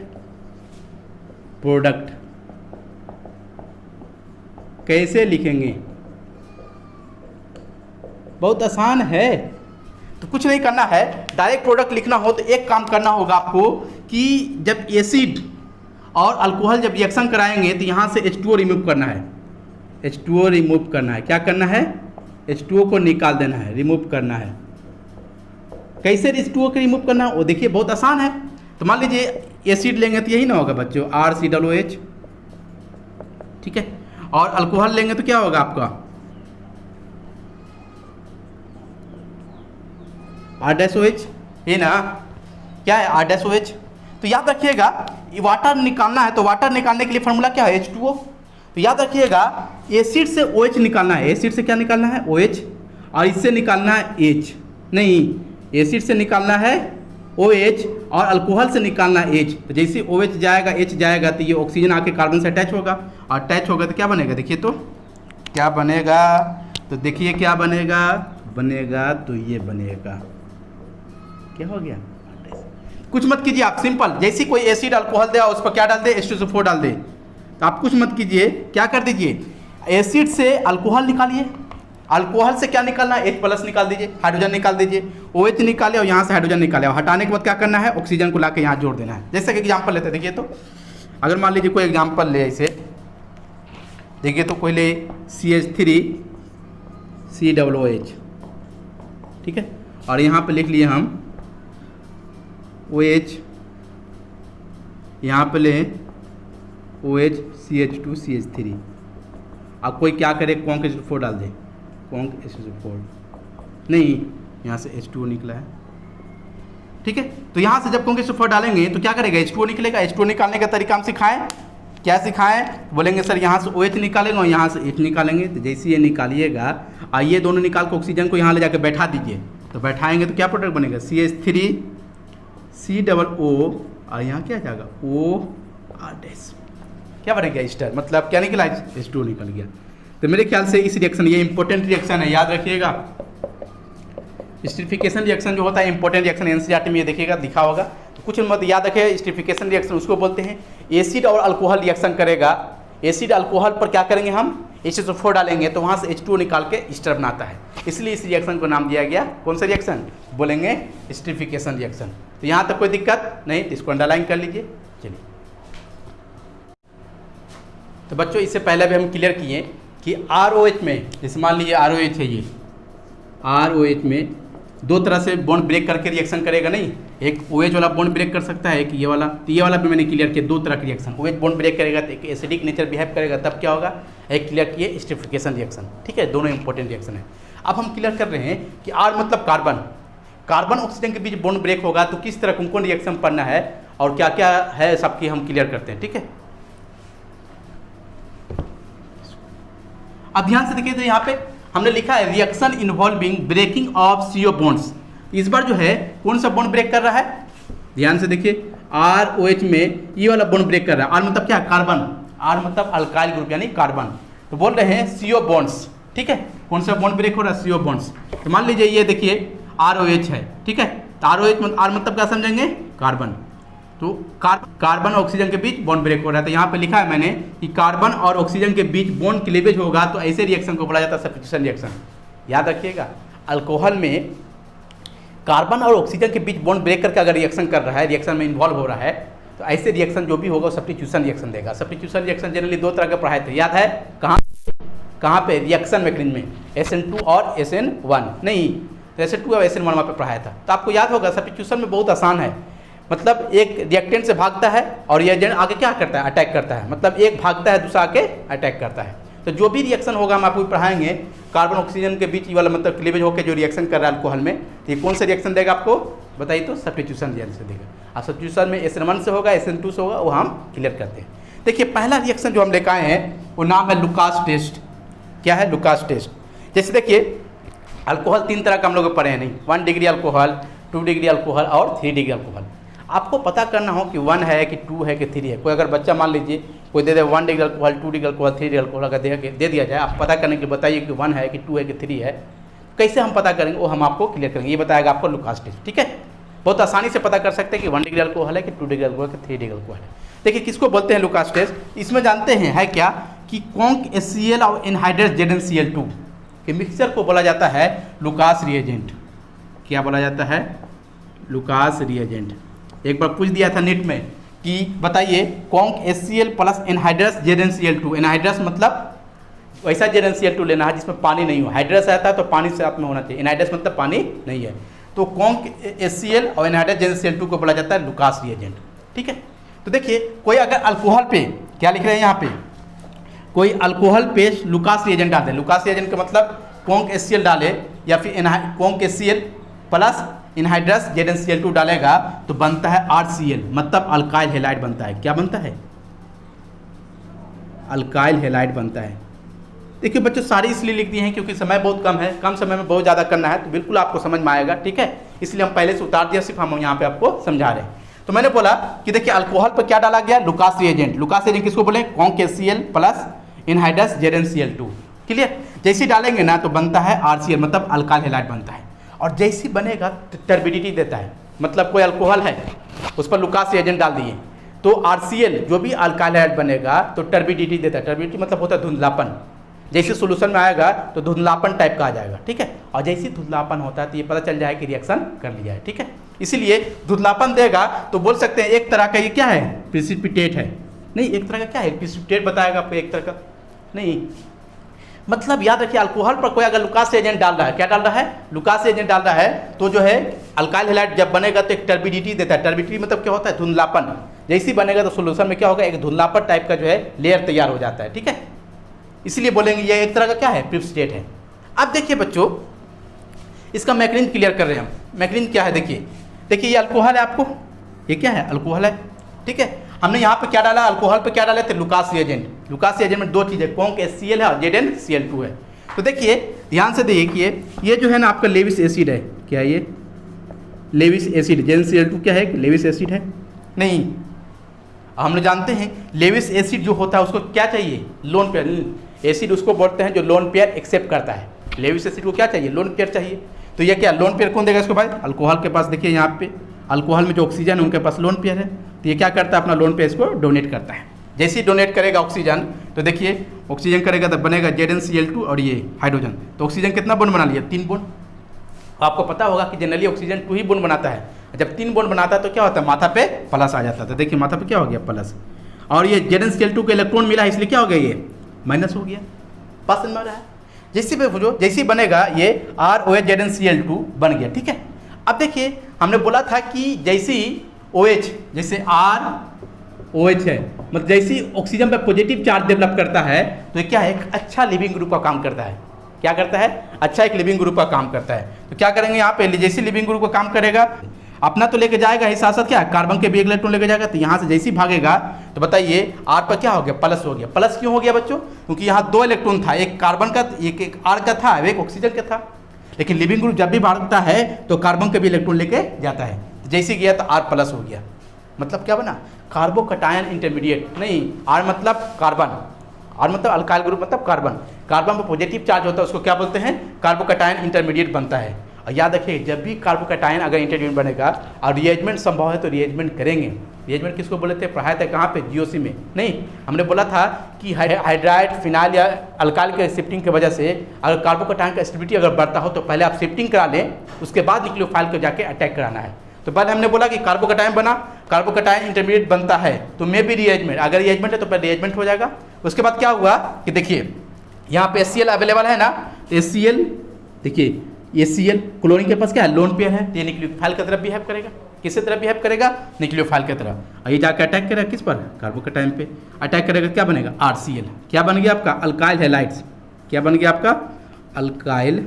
प्रोडक्ट कैसे लिखेंगे? बहुत आसान है, तो कुछ नहीं करना है। डायरेक्ट प्रोडक्ट लिखना हो तो एक काम करना होगा आपको कि जब एसिड और अल्कोहल जब रिएक्शन कराएंगे तो यहाँ से H2O रिमूव करना है। H2O रिमूव करना है। क्या करना है? H2O को निकाल देना है, रिमूव करना है। कैसे H2O को रिमूव करना है वो देखिए, बहुत आसान है। तो मान लीजिए एसिड लेंगे तो यही ना होगा बच्चों, RCOOH, ठीक है, और अल्कोहल लेंगे तो क्या होगा आपका R-OH, ये ना क्या है R-OH। तो याद रखिएगा वाटर निकालना है तो वाटर निकालने के लिए फॉर्मूला क्या है? H2O। तो याद रखिएगा एसिड से OH निकालना है, एसिड से क्या निकालना है? OH, और इससे निकालना है H। नहीं, एसिड से निकालना है OH और अल्कोहल से निकालना है H। तो जैसे OH जाएगा H जाएगा तो ये ऑक्सीजन आके कार्बन से अटैच होगा, और अटैच होगा तो क्या बनेगा? देखिए तो क्या बनेगा, तो देखिए क्या बनेगा, बनेगा तो ये बनेगा, क्या हो गया? कुछ मत कीजिए आप, सिंपल। जैसे कोई एसिड अल्कोहल दे उस पर क्या डाल दे? H2SO4 डाल दे। तो आप कुछ मत कीजिए, क्या कर दीजिए, एसिड से अल्कोहल निकालिए, अल्कोहल से क्या निकालना है? H+ निकाल दीजिए, हाइड्रोजन निकाल दीजिए, OH निकाले और यहाँ से हाइड्रोजन निकाले, और हटाने के बाद क्या करना है? ऑक्सीजन को लाके यहाँ जोड़ देना है। जैसे कि एग्जाम्पल लेते हैं, देखिए तो अगर मान लीजिए कोई एग्जाम्पल ले ऐसे, देखिए तो कोई ले CH3COOH, ठीक है, और यहाँ पे लिख लिए हम OH, यहाँ पे ले OH CH2CH3। अब कोई क्या करे? कॉन्क H2O4 डाल दे, कॉन्क H2O4 नहीं, यहाँ से H2O निकला है, ठीक है। तो यहाँ से जब कॉन्क H2O4 डालेंगे तो क्या करेगा? H2O निकलेगा। H2O निकालने का तरीका हम सिखाएं, क्या सिखाएं? बोलेंगे सर यहाँ से OH निकालेंगे और यहाँ से H निकालेंगे। तो जैसे ये निकालिएगा और ये दोनों निकाल के ऑक्सीजन को यहाँ ले जाकर बैठा दीजिए, तो बैठाएंगे तो क्या प्रोडक्ट बनेगा? CH3COO, और यहाँ क्या जाएगा? OR-। क्या बनेगा? ईस्टर। मतलब क्या निकला? H2O निकल गया। तो मेरे ख्याल से इस रिएक्शन, ये इंपॉर्टेंट रिएक्शन है, याद रखिएगा। एस्टरिफिकेशन रिएक्शन जो होता है इंपॉर्टेंट रिएक्शन, NCERT में ये देखिएगा लिखा होगा, तो कुछ मत याद रखिए। एस्टरिफिकेशन रिएक्शन उसको बोलते हैं, एसिड और अल्कोहल रिएक्शन करेगा, एसिड अल्कोहल पर क्या करेंगे हम? H2SO4 डालेंगे तो वहाँ से H2O निकाल के ईस्टर बनाता है, इसलिए इस रिएक्शन को नाम दिया गया। कौन सा रिएक्शन बोलेंगे? Esterification reaction. तो यहाँ तक कोई दिक्कत नहीं, इसको अंडरलाइन कर लीजिए। चलिए, तो बच्चों इससे पहले भी हम क्लियर किए कि ROH में, जैसे मान लीजिए ROH है, ये ROH में दो तरह से बॉन्ड ब्रेक करके रिएक्शन करेगा। नहीं, एक OH वाला बॉन्ड ब्रेक कर सकता है, एक ये वाला। तो ये वाला भी मैंने क्लियर किया, दो तरह की रिएक्शन। OH बॉन्ड ब्रेक करेगा तो एक एसिडिक नेचर बिहेव करेगा, तब क्या होगा? एक क्लियर किए एस्टरिफिकेशन रिएक्शन, ठीक है। दोनों इंपॉर्टेंट रिएक्शन है। अब हम क्लियर कर रहे हैं कि R मतलब कार्बन, कार्बन ऑक्सीजन के बीच बॉन्ड ब्रेक होगा तो किस तरह कौन रिएक्शन पढ़ना है और क्या क्या है सबकी हम क्लियर करते हैं, ठीक है। अब ध्यान से देखिए, तो यहाँ पे हमने लिखा है reaction involving breaking of CO bonds. इस बार जो है कौन सा बॉन्ड ब्रेक कर रहा है? ध्यान से देखिए, ROH में ये वाला बॉन्ड ब्रेक कर रहा है। R मतलब क्या? कार्बन। R मतलब अल्काइल ग्रुप यानी कार्बन। तो बोल रहे हैं CO बॉन्ड्स, ठीक है। कौन सा बॉन्ड ब्रेक हो रहा है? CO bonds. तो मान लीजिए ये देखिए ROH है, ठीक है। तो ROH R मतलब क्या समझेंगे? कार्बन। तो कार्बन और ऑक्सीजन के बीच बॉन्ड ब्रेक हो रहा है। तो यहाँ पे लिखा है मैंने कि कार्बन और ऑक्सीजन के बीच बॉन्ड क्लीवेज होगा तो ऐसे रिएक्शन को बोला जाता है सब्स्टिट्यूशन रिएक्शन। याद रखिएगा, अल्कोहल में कार्बन और ऑक्सीजन के बीच बॉन्ड ब्रेक करके अगर रिएक्शन कर रहा है, रिएक्शन में इन्वॉल्व हो रहा है, तो ऐसे रिएक्शन जो भी होगा वो सब्स्टिट्यूशन रिएक्शन देगा। सब्स्टिट्यूशन रिएक्शन जनरली दो तरह के पढ़ाए थे, याद है? कहाँ पे? रिएक्शन मैकेनिज्म में, SN2 और SN1। नहीं, तो SN2 और SN1 वहाँ पे पढ़ाया था। तो आपको याद होगा सब्स्टिट्यूशन में बहुत आसान है, मतलब एक रिएक्टेंट से भागता है और रिएजेंट आगे क्या करता है, अटैक करता है, मतलब एक भागता है दूसरा आके अटैक करता है। तो जो भी रिएक्शन होगा हम आपको पढ़ाएंगे, कार्बन ऑक्सीजन के बीच वाला मतलब क्लीवेज होकर जो रिएक्शन कर रहा है अल्कोहल में, तो ये कौन सा रिएक्शन देगा आपको बताइए, तो सब्स्टिट्यूशन रिएक्शन से देगा। और सब्स्टिट्यूशन में SN1 से होगा, SN2 से होगा, वो हम क्लियर करते हैं। देखिए पहला रिएक्शन जो हम लेकर आए हैं वो नाम है लुकास टेस्ट। क्या है? Lucas test. जैसे देखिए अल्कोहल 3 तरह का हम लोग पढ़े हैं, नहीं 1 डिग्री अल्कोहल, 2 डिग्री अल्कोहल और 3 डिग्री अल्कोहल। आपको पता करना हो कि 1 है कि 2 है कि 3 है। कोई अगर बच्चा मान लीजिए कोई दे दे 1 degree alcohol, 2 degree alcohol, 3 degree alcohol अगर दे दिया जाए, आप पता करने के लिए बताइए कि 1 है कि 2 है कि 3 है, कैसे हम पता करेंगे वो हम आपको क्लियर करेंगे। ये बताएगा आपको लुकास टेस्ट। ठीक है, बहुत आसानी से पता कर सकते हैं कि 1 डिग्री अल्कोहल है कि 2 डिग्री अल्कोहल है कि 3 डिग्री अल्कोहल है। देखिए किसको बोलते हैं लुकास टेस्ट, इसमें जानते हैं है क्या कि कॉन्क HCl और एनहाइड्रस ZnCl2 के मिक्सचर को बोला जाता है लुकास रिएजेंट। क्या बोला जाता है? Lucas reagent. एक बार पूछ दिया था नेट में कि बताइए conc HCl plus anhydrous ZnCl2। Anhydrous मतलब वैसा ZnCl2 लेना है जिसमें पानी नहीं हो, हाइड्रस आता है तो पानी साथ में होना चाहिए, एनहाइड्रस मतलब पानी नहीं है। तो कॉन्क HCl और एनहाइड्रस ZnCl2 को बोला जाता है लुकास रिएजेंट। ठीक है, तो देखिए कोई अगर अल्कोहल पे क्या लिख रहे हैं यहाँ पे, कोई अल्कोहल पे लुकास रिएजेंट डाल दे, लुकास रिएजेंट का मतलब कॉन्क HCl डाले या फिर conc HCl plus anhydrous ZnCl2 डालेगा तो बनता है RCl, मतलब अल्काइल हैलाइड बनता है। क्या बनता है? अल्काइल हैलाइड बनता है। देखिए बच्चों सारी इसलिए लिख दिए हैं क्योंकि समय बहुत कम है, कम समय में बहुत ज़्यादा करना है, तो बिल्कुल आपको समझ में आएगा। ठीक है, इसलिए हम पहले से उतार दिया, सिर्फ हम यहाँ पे आपको समझा रहे हैं। तो मैंने बोला कि देखिए अल्कोहल पर क्या डाला गया, लुकास रिएजेंट। लुकास रिएजेंट किसको बोले? Conc HCl plus anhydrous ZnCl2। Clear, जैसे डालेंगे ना तो बनता है RCl, मतलब अल्काइल हैलाइड बनता है। और जैसे बनेगा तो टर्बिडिटी देता है, मतलब कोई अल्कोहल है उस पर लुकास रिएजेंट डाल दिए तो RCl जो भी अल्काइल हैलाइड बनेगा तो टर्बिडिटी देता है। टर्बिडिटी मतलब होता है धुंधलापन, जैसे सोल्यूशन में आएगा तो धुंधलापन टाइप का आ जाएगा। ठीक है, और जैसे धुंधलापन होता है तो ये पता चल जाए कि रिएक्शन कर लिया है। ठीक है, इसीलिए धुंधलापन देगा तो बोल सकते हैं एक तरह का ये क्या है, प्रिसिपिटेट है। नहीं, एक तरह का क्या है, प्रिसिपिटेट बताएगा आपको, एक तरह का नहीं। मतलब याद रखिए अल्कोहल पर कोई अगर लुकास एजेंट डाल रहा है, क्या डाल रहा है? लुकास एजेंट डाल रहा है तो जो है अल्काइल हैलाइड जब बनेगा तो एक टर्बिडिटी देता है। टर्बिडिटी मतलब क्या होता है? धुंधलापन। जैसे बनेगा तो सोल्यूशन में क्या होगा, एक धुंधलापन टाइप का जो है लेयर तैयार हो जाता है। ठीक है, इसलिए बोलेंगे ये एक तरह का क्या है, प्रिसिपिटेट है। अब देखिए बच्चों इसका मैकेनिज्म क्लियर कर रहे हैं हम। मैकेनिज्म क्या है देखिए, देखिए ये अल्कोहल है, आपको ये क्या है, अल्कोहल है। ठीक है, हमने यहाँ पे क्या डाला, अल्कोहल पे क्या डाले थे, लुकास रिएजेंट। लुकास रिएजेंट में 2 चीज़ें, कॉन्क HCl है और ZnCl2 है। तो देखिए ध्यान से देखिए ये जो है ना आपका लेविस एसिड है। क्या ये लेविस एसिड? ZnCl2 क्या है, लेविस एसिड है? नहीं, हम लोग जानते हैं लेविस एसिड जो होता है उसको क्या चाहिए, लोन पेयर एसिड उसको बोलते हैं जो लोन पेयर एक्सेप्ट करता है। लेविस एसिड को क्या चाहिए, लोन पेयर चाहिए। तो ये क्या लोन पेयर कौन देगा इसको भाई, अल्कोहल के पास। देखिए यहाँ पे अल्कोहल में जो ऑक्सीजन है उनके पास लोन पेयर है, तो ये क्या करता है अपना लोन पेयर इसको डोनेट करता है। जैसे ही डोनेट करेगा ऑक्सीजन तो देखिए ऑक्सीजन करेगा तो बनेगा ZnCl2 और ये हाइड्रोजन। तो ऑक्सीजन कितना बॉन्ड बना लिया, 3 बॉन्ड। आपको पता होगा कि जनरली ऑक्सीजन 2 ही बॉन्ड बनाता है, जब 3 बॉन्ड बनाता है तो क्या होता है, माथा पे प्लस आ जाता है। तो देखिए माथा पे क्या हो गया, प्लस। और ये ZnCl2 को इलेक्ट्रॉन मिला है इसलिए क्या हो गया, ये माइनस हो गया। पास में रहा है, जैसे भी पूछो जैसे बनेगा ये ROH ZnCl2 बन गया। ठीक है, अब देखिए हमने बोला था कि जैसे OH जैसे ROH है, मतलब जैसे ऑक्सीजन पे पॉजिटिव चार्ज डेवलप करता है तो ये क्या है, एक अच्छा लिविंग ग्रुप का काम करता है। क्या करता है, अच्छा एक लिविंग ग्रुप का काम करता है। तो क्या करेंगे यहाँ पे, जैसे लिविंग ग्रुप का काम करेगा अपना तो लेके जाएगा ही, साथ साथ क्या कार्बन के भी एक इलेक्ट्रॉन लेके जाएगा। तो यहाँ से जैसे ही भागेगा तो बताइए R पर क्या हो गया, प्लस हो गया। प्लस क्यों हो गया बच्चों, क्योंकि यहाँ 2 इलेक्ट्रॉन था, एक कार्बन का एक R का था, एक ऑक्सीजन का था। लेकिन लिविंग ग्रुप जब भी भागता है तो कार्बन के भी इलेक्ट्रॉन लेके जाता है। जैसे गया तो R प्लस हो गया, मतलब क्या बना, कार्बोकटायन इंटरमीडिएट। नहीं, R मतलब कार्बन, R मतलब अल्काइल ग्रुप मतलब कार्बन। कार्बन पर पॉजिटिव चार्ज होता है उसको क्या बोलते हैं, कार्बोकटायन इंटरमीडिएट बनता है। और याद रखिए जब भी कार्बोकटायन अगर इंटरमीडिएट बनेगा और रिएजमेंट संभव है तो रिएजमेंट करेंगे। रिएजमेंट किसको बोले थे, पढ़ाया था कहाँ पे, GOC में। नहीं, हमने बोला था कि हाइड्राइड फिनाइल या अल्काइल के शिफ्टिंग की वजह से अगर कार्बोकटायन का स्टेबिलिटी अगर बढ़ता हो तो पहले आप शिफ्टिंग करा लें, उसके बाद न्यूक्लियोफाइल को जाके अटैक कराना है। तो पहले हमने बोला कि कार्बोकटायन बना, कार्बोकटायन इंटरमीडिएट बनता है तो मे भी रिएजमेंट, अगर रिएजमेंट है तो पहले रिएजमेंट हो जाएगा। उसके बाद क्या हुआ कि देखिए यहाँ पे HCl अवेलेबल है ना, HCl देखिए ACl, क्लोरीन के पास क्या है, लोन पेयर है, तो ये न्यूक्लियोफाइल की तरफ बिहेव करेगा। किससे तरफ बिहेव करेगा, न्यूक्लियोफाइल की तरफ, और ये जाकर अटैक करेगा किस पर, कार्बोकैटायन पे अटैक करेगा, क्या बनेगा RCl, क्या बन गया आपका अल्काइल हैलाइड्स, क्या बन गया आपका अल्काइल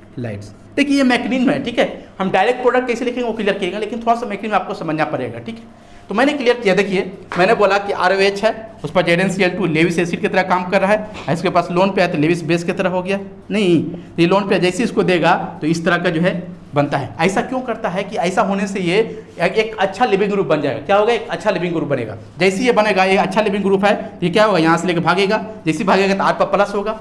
हैलाइड्स। देखिए ये मैकेनिज्म है, ठीक है। हम डायरेक्ट प्रोडक्ट कैसे लिखेंगे वो क्लियर करेंगे, लेकिन थोड़ा सा मैकेनिज्म आपको समझना पड़ेगा, ठीक है। तो मैंने क्लियर किया, देखिए मैंने बोला कि ROH है, उस पर ZnCl2 लेविस एसिड की तरह काम कर रहा है, इसके पास लोन पे है तो लेविस बेस की तरह हो गया, नहीं ये लोन पे जैसे इसको देगा तो इस तरह का जो है बनता है। ऐसा क्यों करता है कि ऐसा होने से ये एक अच्छा लिविंग ग्रुप बन जाएगा, क्या होगा, एक अच्छा लिविंग ग्रुप बनेगा। जैसे ये बनेगा, ये अच्छा लिविंग ग्रुप है, ये क्या होगा, यहाँ से लेकर भागेगा, जैसे भागेगा तो R पर प्लस होगा,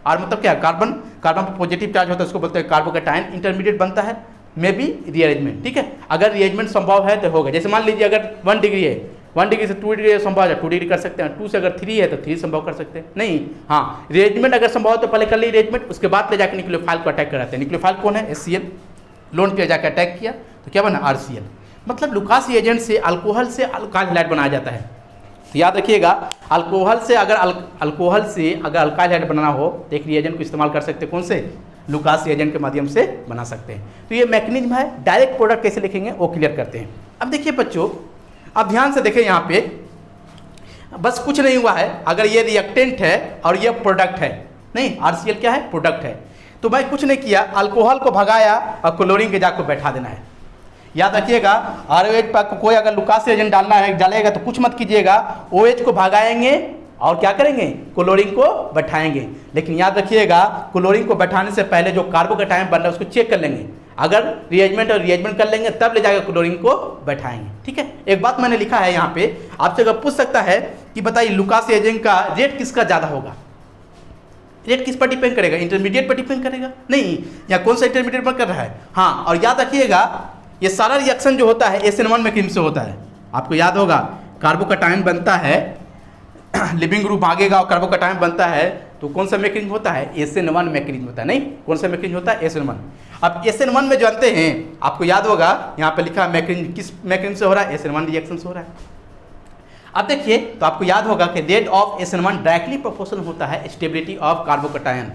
R मतलब क्या, कार्बन, कार्बन पर पॉजिटिव चार्ज होता है, उसको बोलते हैं कार्बोकैटायन, इंटरमीडिएट बनता है, मे बी रीअरेंजमेंट, ठीक है। अगर रीअरेंजमेंट संभव है तो होगा, जैसे मान लीजिए अगर 1 डिग्री है, 1 डिग्री से 2 डिग्री संभव है 2 डिग्री कर सकते हैं, 2 से अगर 3 है तो 3 संभव कर सकते हैं, नहीं हाँ रीअरेंजमेंट अगर संभव हो तो पहले कर ली रीअरेंजमेंट, उसके बाद ले जाकर न्यूक्लियोफाइल को अटैक कराते हैं। न्यूक्लियोफाइल कौन है, HCl, लोन पे जाकर अटैक किया तो क्या बना RCl। मतलब लुकास एजेंट से अल्कोहल से अल्काइल हैलाइड बनाया जाता है। तो याद रखिएगा, अल्कोहल से अगर अल्काइल हैलाइड बनाना हो तो एक रिएजेंट को इस्तेमाल कर सकते हैं, कौन से, लुकास एजेंट के माध्यम से बना सकते हैं। तो ये मैकेनिज्म है, डायरेक्ट प्रोडक्ट कैसे लिखेंगे वो क्लियर करते हैं। अब देखिए बच्चों, अब ध्यान से देखें, यहाँ पे बस कुछ नहीं हुआ है, अगर ये रिएक्टेंट है और ये प्रोडक्ट है, नहीं RCl क्या है, प्रोडक्ट है, तो मैं कुछ नहीं किया, अल्कोहल को भगाया और क्लोरीन के जाग को बैठा देना है। याद रखिएगा, ROH पर कोई अगर लुकास एजेंट डालेगा तो कुछ मत कीजिएगा, OH को भगाएंगे और क्या करेंगे, क्लोरीन को बैठाएंगे। लेकिन याद रखिएगा, क्लोरीन को बैठाने से पहले जो कार्बोकैटायन बन रहा है उसको चेक कर लेंगे, अगर रिएरेंजमेंट कर लेंगे तब ले जाकर क्लोरीन को बैठाएंगे, ठीक है। एक बात मैंने लिखा है यहाँ पे, आपसे अगर पूछ सकता है कि बताइए लुकास एजेंट का रेट किसका ज़्यादा होगा, रेट किस पर डिपेंड करेगा, इंटरमीडिएट पर डिपेंड करेगा, नहीं या कौन सा इंटरमीडिएट पर कर रहा है, हाँ। और याद रखिएगा, ये सारा रिएक्शन जो होता है SN1 मैकेनिज्म से होता है, आपको याद होगा, कार्बोकैटायन बनता है, लिविंग ग्रुप भागेगा और कार्बोकैटायन बनता है, तो कौन सा मैकेनिज्म होता है, SN1 मैकेनिज्म होता है, नहीं कौन सा मैकेनिज्म होता है, SN1। अब SN1 में जानते हैं, आपको याद होगा यहाँ पे लिखा मैकेनिज्म किस मैकेनिज्म से हो रहा है, SN1 रिएक्शन से हो रहा है। अब देखिए, तो आपको याद होगा कि rate of SN1 directly proportional होता है स्टेबिलिटी ऑफ कार्बोकैटायन।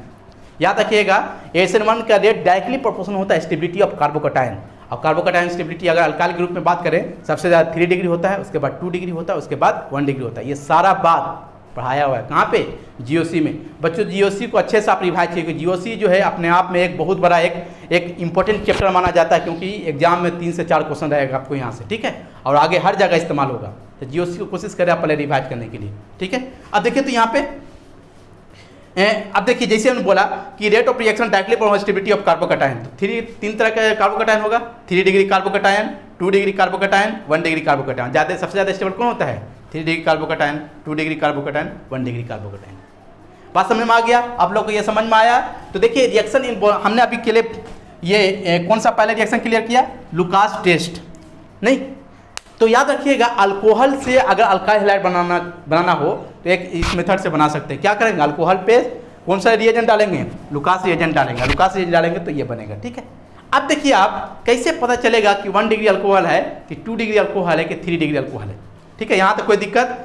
याद रखिएगा, SN1 का रेट डायरेक्टली प्रोपोर्शनल होता है स्टेबिलिटी ऑफ कार्बोकैटायन। और कार्बोकैटायन स्टेबिलिटी अगर अल्काइल ग्रुप में बात करें, सबसे ज़्यादा 3 डिग्री होता है, उसके बाद 2 डिग्री होता है, उसके बाद 1 डिग्री होता है। ये सारा बात पढ़ाया हुआ है कहाँ पे, GOC में। बच्चों GOC को अच्छे से आप रिवाइज कीजिए, GOC जो है अपने आप में एक बहुत बड़ा एक इंपॉर्टेंट चैप्टर माना जाता है, क्योंकि एग्जाम में 3 से 4 क्वेश्चन रहेगा आपको यहाँ से, ठीक है, और आगे हर जगह इस्तेमाल होगा। तो GOC को कोशिश करें आप पहले रिवाइज करने के लिए, ठीक है। अब देखिए, तो यहाँ पे अब देखिए, जैसे हमने बोला कि rate of reaction directly proportional stability of carbocation, तो 3 तरह का कार्बोकैटायन होगा, 3 degree carbocation, 2 degree carbocation, 1 degree carbocation. सबसे ज़्यादा स्टेबल कौन होता है, 3 degree carbocation, 2 degree carbocation, 1 degree carbocation. बात समझ में आ गया, आप लोग को ये समझ में आया। तो देखिए रिएक्शन हमने अभी के लिए ये कौन सा पहले रिएक्शन क्लियर किया, लुकास टेस्ट, नहीं तो याद रखिएगा, अल्कोहल से अगर अल्काइल हैलाइड बनाना हो तो एक इस मेथड से बना सकते हैं। क्या करेंगे, अल्कोहल पे कौन सा रिएजेंट डालेंगे, लुकास रिएजेंट डालेंगे, लुकास रिएजेंट डालेंगे तो ये बनेगा, ठीक है। अब देखिए, आप कैसे पता चलेगा कि 1 डिग्री अल्कोहल है, कि 2 डिग्री अल्कोहल है, कि 3 डिग्री अल्कोहल है, ठीक है। यहाँ तक कोई दिक्कत।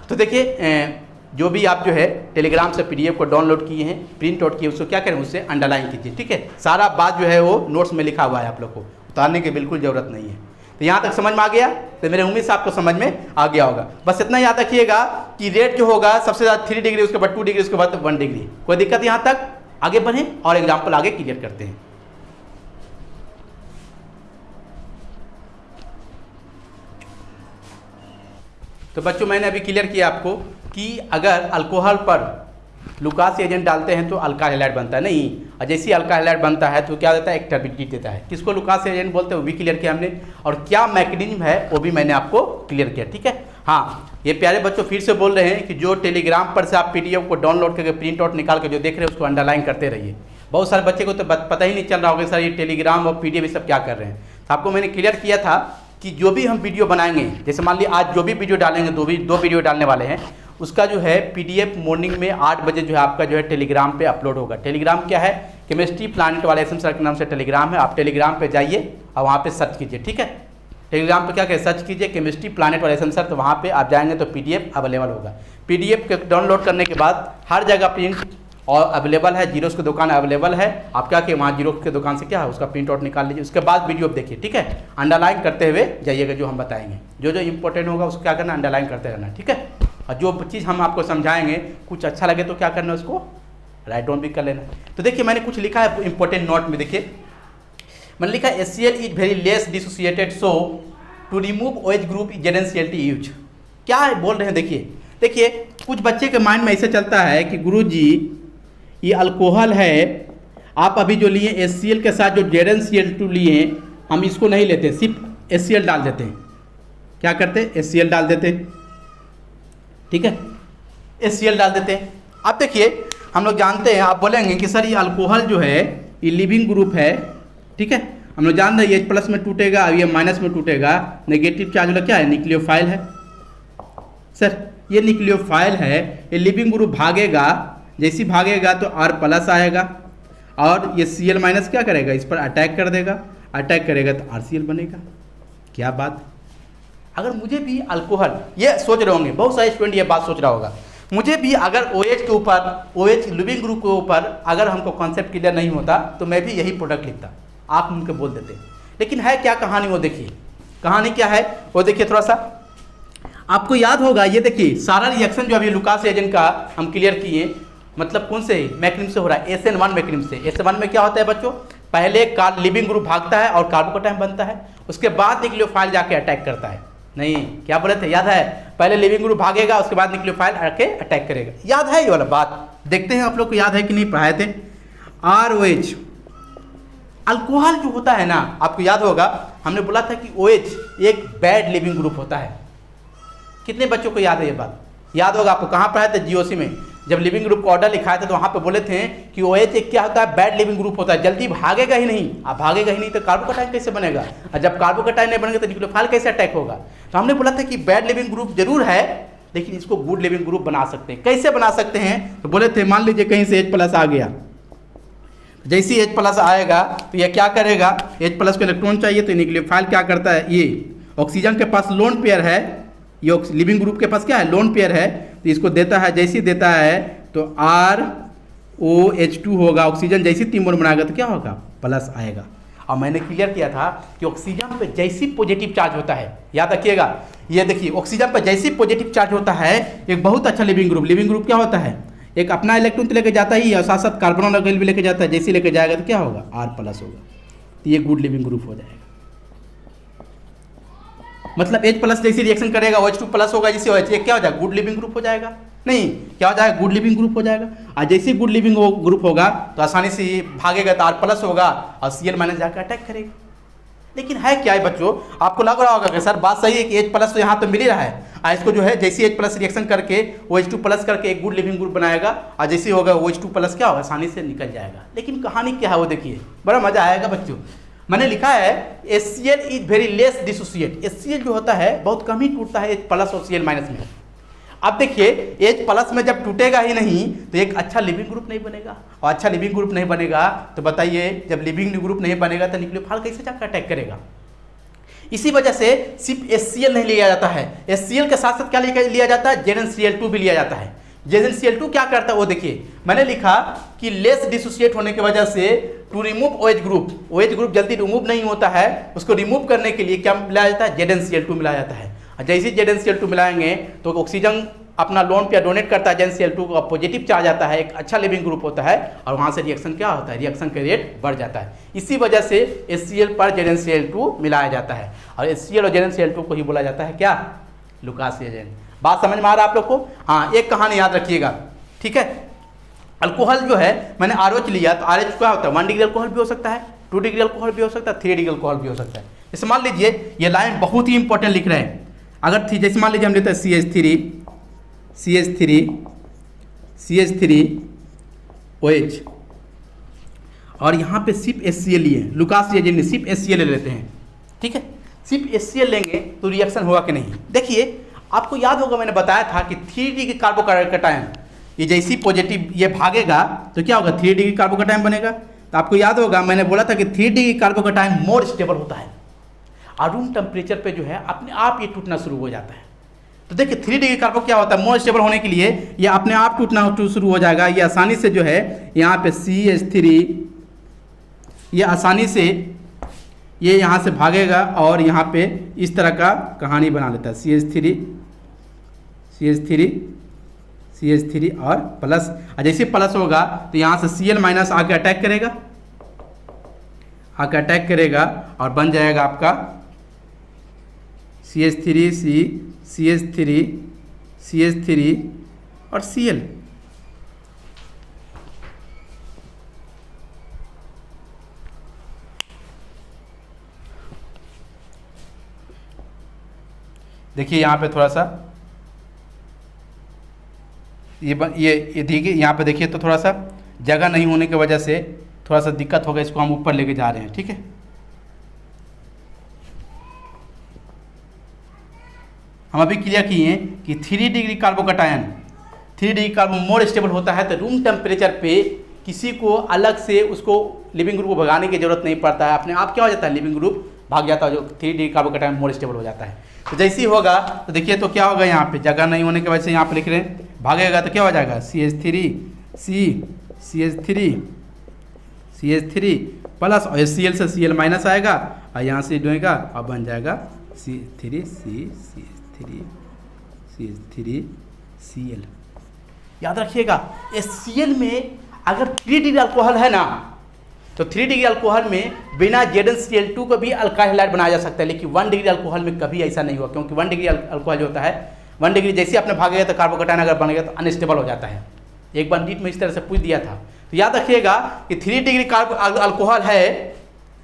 तो देखिए, जो भी आप जो है टेलीग्राम से PDF को डाउनलोड किए हैं, प्रिंट आउट किए, उसको क्या करें, उससे अंडरलाइन कीजिए, ठीक है। सारा बात जो है वो नोट्स में लिखा हुआ है, आप लोग को उतारने की बिल्कुल ज़रूरत नहीं है। तो यहाँ तक समझ में आ गया, तो मेरे उम्मीद से आपको समझ में आ गया होगा। बस इतना याद रखिएगा कि रेट जो होगा सबसे ज़्यादा 3 डिग्री, उसके बाद 2 डिग्री, उसके बाद 1 डिग्री। कोई दिक्कत यहाँ तक, आगे बढ़ें और एग्जाम्पल आगे क्लियर करते हैं। तो बच्चों, मैंने अभी क्लियर किया आपको कि अगर अल्कोहल पर लुकास एजेंट डालते हैं तो अल्काइल हैलाइड बनता है, नहीं, और जैसे अल्काइल हैलाइड बनता है तो क्या देता है, एक टर्बिडिटी देता है। किसको लुकास एजेंट बोलते हैं वो भी क्लियर किया हमने, और क्या मैकेनिज्म है वो भी मैंने आपको क्लियर किया, ठीक है। हाँ, ये प्यारे बच्चों फिर से बोल रहे हैं कि जो टेलीग्राम पर से आप PDF को डाउनलोड करके प्रिंट आउट निकाल के जो देख रहे हैं उसको अंडरलाइन करते रहिए। बहुत सारे बच्चे को तो पता ही नहीं चल रहा होगा सर ये टेलीग्राम और PDF ये सब क्या कर रहे हैं। तो आपको मैंने क्लियर किया था कि जो भी हम वीडियो बनाएंगे, जैसे मान लीजिए आज जो भी वीडियो डालेंगे, दो वीडियो डालने वाले हैं, उसका जो है PDF मॉर्निंग में 8 बजे जो है आपका जो है टेलीग्राम पे अपलोड होगा। टेलीग्राम क्या है, केमिस्ट्री प्लानिट वाले SM सर के नाम से टेलीग्राम है। आप टेलीग्राम पे जाइए और वहाँ पे सर्च कीजिए, ठीक है। टेलीग्राम पे क्या करें, सर्च कीजिए केमिस्ट्री प्लानिट वाले SM सर, तो वहाँ पे आप जाएंगे तो PDF अवेलेबल होगा। PDF के डाउनलोड करने के बाद हर जगह प्रिंट और अवेलेबल है, जीरोस की दुकान अवेलेबल है। आप क्या कि वहाँ जीरोस की दुकान से क्या है उसका प्रिंट आउट निकाल लीजिए, उसके बाद वीडियो देखिए, ठीक है। अंडरलाइन करते हुए जाइएगा, जो हम बताएंगे, जो जो इंपॉर्टेंट होगा उसको क्या करना, अंडरलाइन करते रहना, ठीक है। और जो चीज़ हम आपको समझाएंगे कुछ अच्छा लगे तो क्या करना है, उसको राइट डाउन भी कर लेना। तो देखिए मैंने कुछ लिखा है इंपॉर्टेंट नोट में, देखिए मैंने लिखा है HCl is very less dissociated, so to remove OH group ZnCl use. क्या है बोल रहे हैं, देखिए कुछ बच्चे के माइंड में ऐसे चलता है कि गुरुजी ये अल्कोहल है, आप अभी जो लिए HCl के साथ जो ZnCl लिए हम इसको नहीं लेते, सिर्फ HCl डाल देते हैं। क्या करते, HCl डाल देते, ठीक है, HCl डाल देते हैं। अब देखिए हम लोग जानते हैं, आप बोलेंगे कि सर ये अल्कोहल जो है ये लिविंग ग्रुप है, ठीक है, हम लोग जान रहे हैं ये प्लस में टूटेगा, ये माइनस में टूटेगा, नेगेटिव चार्ज वाला क्या है, न्यूक्लियोफाइल है। सर ये न्यूक्लियोफाइल है, ये लिविंग ग्रुप भागेगा, जैसी भागेगा तो R प्लस आएगा, और ये Cl माइनस क्या करेगा, इस पर अटैक कर देगा, अटैक करेगा तो RCl बनेगा। क्या बात, अगर मुझे भी अल्कोहल, ये सोच रहे होंगे बहुत सारे स्टूडेंट ये बात सोच रहा होगा, मुझे भी अगर OH के ऊपर, OH लिविंग ग्रुप के ऊपर अगर हमको कॉन्सेप्ट क्लियर नहीं होता तो मैं भी यही प्रोडक्ट लिखता, आप उनके बोल देते। लेकिन है क्या कहानी, वो देखिए कहानी क्या है वो देखिए, थोड़ा सा आपको याद होगा। ये देखिए सारा रिएक्शन जो अभी लुकास एजेंट का हम क्लियर किए, मतलब कौन से मैकेनिज्म से हो रहा है, SN1 मैकेनिज्म से। SN1 में क्या होता है बच्चों, पहले लिविंग ग्रुप भागता है और कार्बोकैटायन बनता है, उसके बाद न्यूक्लियोफाइल जाके अटैक करता है। नहीं, क्या बोले थे, याद है, पहले लिविंग ग्रुप भागेगा उसके बाद न्यूक्लियोफाइल आके अटैक करेगा। याद है ये वाला बात, देखते हैं आप लोग को याद है कि नहीं, पढ़ाए थे। ROH अल्कोहल जो होता है ना, आपको याद होगा हमने बोला था कि OH एक बैड लिविंग ग्रुप होता है। कितने बच्चों को याद है ये बात, याद होगा आपको, कहाँ पढ़ाए थे, GOC में जब लिविंग ग्रुप का ऑर्डर लिखाया था तो वहाँ पे बोले थे कि OH एक क्या होता है, बैड लिविंग ग्रुप होता है, जल्दी भागेगा ही नहीं। अब भागेगा ही नहीं तो कार्बोकैटायन कैसे बनेगा, और जब कार्बोकैटायन नहीं बनेगा तो न्यूक्लियोफाइल कैसे अटैक होगा। तो हमने बोला था कि बैड लिविंग ग्रुप जरूर है, लेकिन इसको गुड लिविंग ग्रुप बना सकते हैं। कैसे बना सकते हैं, तो बोले थे मान लीजिए कहीं से H प्लस आ गया, जैसे H प्लस आएगा तो ये क्या करेगा, H प्लस को इलेक्ट्रॉन चाहिए तो न्यूक्लियोफाइल क्या करता है, ये ऑक्सीजन के पास लोन पेयर है, ये लिविंग ग्रुप के पास क्या है, लोन पेयर है, तो इसको देता है, जैसे ही देता है तो ROH2 होगा, ऑक्सीजन जैसे 3 बॉन्ड बनाएगा तो क्या होगा, प्लस आएगा। और मैंने क्लियर किया था कि ऑक्सीजन पे जैसी पॉजिटिव चार्ज होता है, याद रखिएगा, ये देखिए ऑक्सीजन पे जैसी पॉजिटिव चार्ज होता है, एक बहुत अच्छा लिविंग ग्रुप क्या होता है, एक अपना इलेक्ट्रॉन तो लेके जाता ही है और साथ साथ कार्बन ऑर्बिटल भी लेके जाता है, जैसे लेके जाएगा तो क्या होगा, R प्लस होगा, तो ये गुड लिविंग ग्रुप हो जाएगा। मतलब H प्लस जैसी रिएक्शन करेगा OH2 प्लस होगा, जिससे OH क्या हो जाएगा, गुड लिविंग ग्रुप हो जाएगा। नहीं, क्या हो जाएगा, गुड लिविंग ग्रुप हो जाएगा। और जैसे गुड लिविंग ग्रुप होगा तो आसानी से भागेगा तो R प्लस होगा और Cl माइनस जाकर अटैक करेगा। लेकिन है क्या है बच्चों, आपको लग रहा होगा कि सर बात सही है कि H प्लस तो यहाँ तो मिल ही रहा है, और इसको जो है जैसे H प्लस रिएक्शन करके OH2 प्लस करके एक गुड लिविंग ग्रुप बनाएगा, और जैसे होगा OH2 प्लस क्या होगा, आसानी से निकल जाएगा। लेकिन कहानी क्या है वो देखिए, बड़ा मजा आएगा बच्चों। मैंने लिखा है HCl is very less dissociate, HCl जो होता है बहुत कम ही टूटता है H प्लस और Cl माइनस में। अब देखिए H प्लस में जब टूटेगा ही नहीं तो एक अच्छा लिविंग ग्रुप नहीं बनेगा, और अच्छा लिविंग ग्रुप नहीं बनेगा तो बताइए जब लिविंग ग्रुप नहीं बनेगा तो न्यूक्लियोफाइल कैसे जाकर अटैक करेगा। इसी वजह से सिर्फ HCl नहीं लिया जाता है, HCl के साथ साथ क्या लिया जाता है, ZnCl2 भी लिया जाता है। ZnCl2 क्या करता है वो देखिए, मैंने लिखा कि लेस डिसोसिएट होने की वजह से टू रिमूव OH ग्रुप जल्दी रिमूव नहीं होता है, उसको रिमूव करने के लिए क्या मिलाया जाता है, ZnCl2 मिलाया जाता है। जैसे ZnCl2 मिलाएंगे तो ऑक्सीजन अपना लोन पे डोनेट करता है, ZnCl2 का पॉजिटिव चार्ज आता है, एक अच्छा लिविंग ग्रुप होता है, और वहाँ से रिएक्शन क्या होता है, रिएक्शन का रेट बढ़ जाता है। इसी वजह से HCl पर ZnCl2 मिलाया जाता है, और HCl और ZnCl2 को ही बोला जाता है क्या, लुकास एजेंट। बात समझ में आ रहा है आप लोग को। हाँ, एक कहानी याद रखिएगा, ठीक है। अल्कोहल जो है मैंने RH लिया तो RH क्या होता है, 1 डिग्री अल्कोहल भी हो सकता है, 2 डिग्री अल्कोहल भी हो सकता है, 3 डिग्री अल्कोहल भी हो सकता है। जैसे मान लीजिए ये लाइन बहुत ही इंपॉर्टेंट लिख रहे हैं, अगर थी जैसे मान लीजिए हम लेते हैं CH3OH, और यहाँ पे सिर्फ HCl लिए, लुकास एजेंट ने सिर्फ HCl ले लेते हैं, ठीक है। सिर्फ HCl लेंगे तो रिएक्शन होगा कि नहीं। देखिए आपको याद होगा मैंने बताया था कि 3 डिग्री कार्बोकैटायन ये जैसी पॉजिटिव ये भागेगा तो क्या होगा, 3 डिग्री कार्बोकैटायन बनेगा। तो आपको याद होगा मैंने बोला था कि 3 डिग्री कार्बोकैटायन मोर स्टेबल होता है, और रूम टेम्परेचर पे जो है अपने आप ये टूटना शुरू हो जाता है। तो देखिए 3 डिग्री कार्बो क्या होता है, मोर स्टेबल होने के लिए ये अपने आप टूटना शुरू हो जाएगा। ये आसानी से जो है यहाँ पे CH3 ये आसानी से ये यहाँ से भागेगा और यहाँ पे इस तरह का कहानी बना लेता है, CH3 और प्लस। और जैसे प्लस होगा तो यहाँ से Cl माइनस आके अटैक करेगा और बन जाएगा आपका CH3 और Cl। देखिए यहाँ पे थोड़ा सा ये देखिए यहाँ पे देखिए, तो थोड़ा सा जगह नहीं होने की वजह से थोड़ा सा दिक्कत होगा, इसको हम ऊपर लेके जा रहे हैं। ठीक है, हम अभी क्लियर किए हैं कि 3 degree carbocation 3 degree कार्बो more stable होता है, तो रूम टेम्परेचर पे किसी को अलग से उसको लिविंग ग्रुप को भगाने की जरूरत नहीं पड़ता है, अपने आप क्या हो जाता है, लिविंग ग्रुप भाग जाता है, जो 3 डिग्री कार्बोकटायन मोर स्टेबल हो जाता है। तो जैसे ही होगा तो देखिए तो क्या होगा, यहाँ पे जगह नहीं होने की वजह से यहाँ पे लिख रहे हैं, भागेगा तो क्या हो जाएगा CH3 प्लस और Cl से Cl माइनस आएगा और यहाँ से डोएगा और बन जाएगा CH3Cl। याद रखिएगा Cl में अगर 3 डिग्री अल्कोहल है ना, तो 3 डिग्री अल्कोहल में बिना ZnCl2 को भी अल्काइल हैलाइड बनाया जा सकता है, लेकिन 1 डिग्री अल्कोहल में कभी ऐसा नहीं हुआ, क्योंकि 1 डिग्री अल्कोहल जो होता है 1 डिग्री जैसे आपने भागेगा तो कार्बोकटायन अगर बन गया तो अनस्टेबल हो जाता है। एक बार नीट में इस तरह से पूछ दिया था, तो याद रखिएगा कि 3 डिग्री अल्कोहल है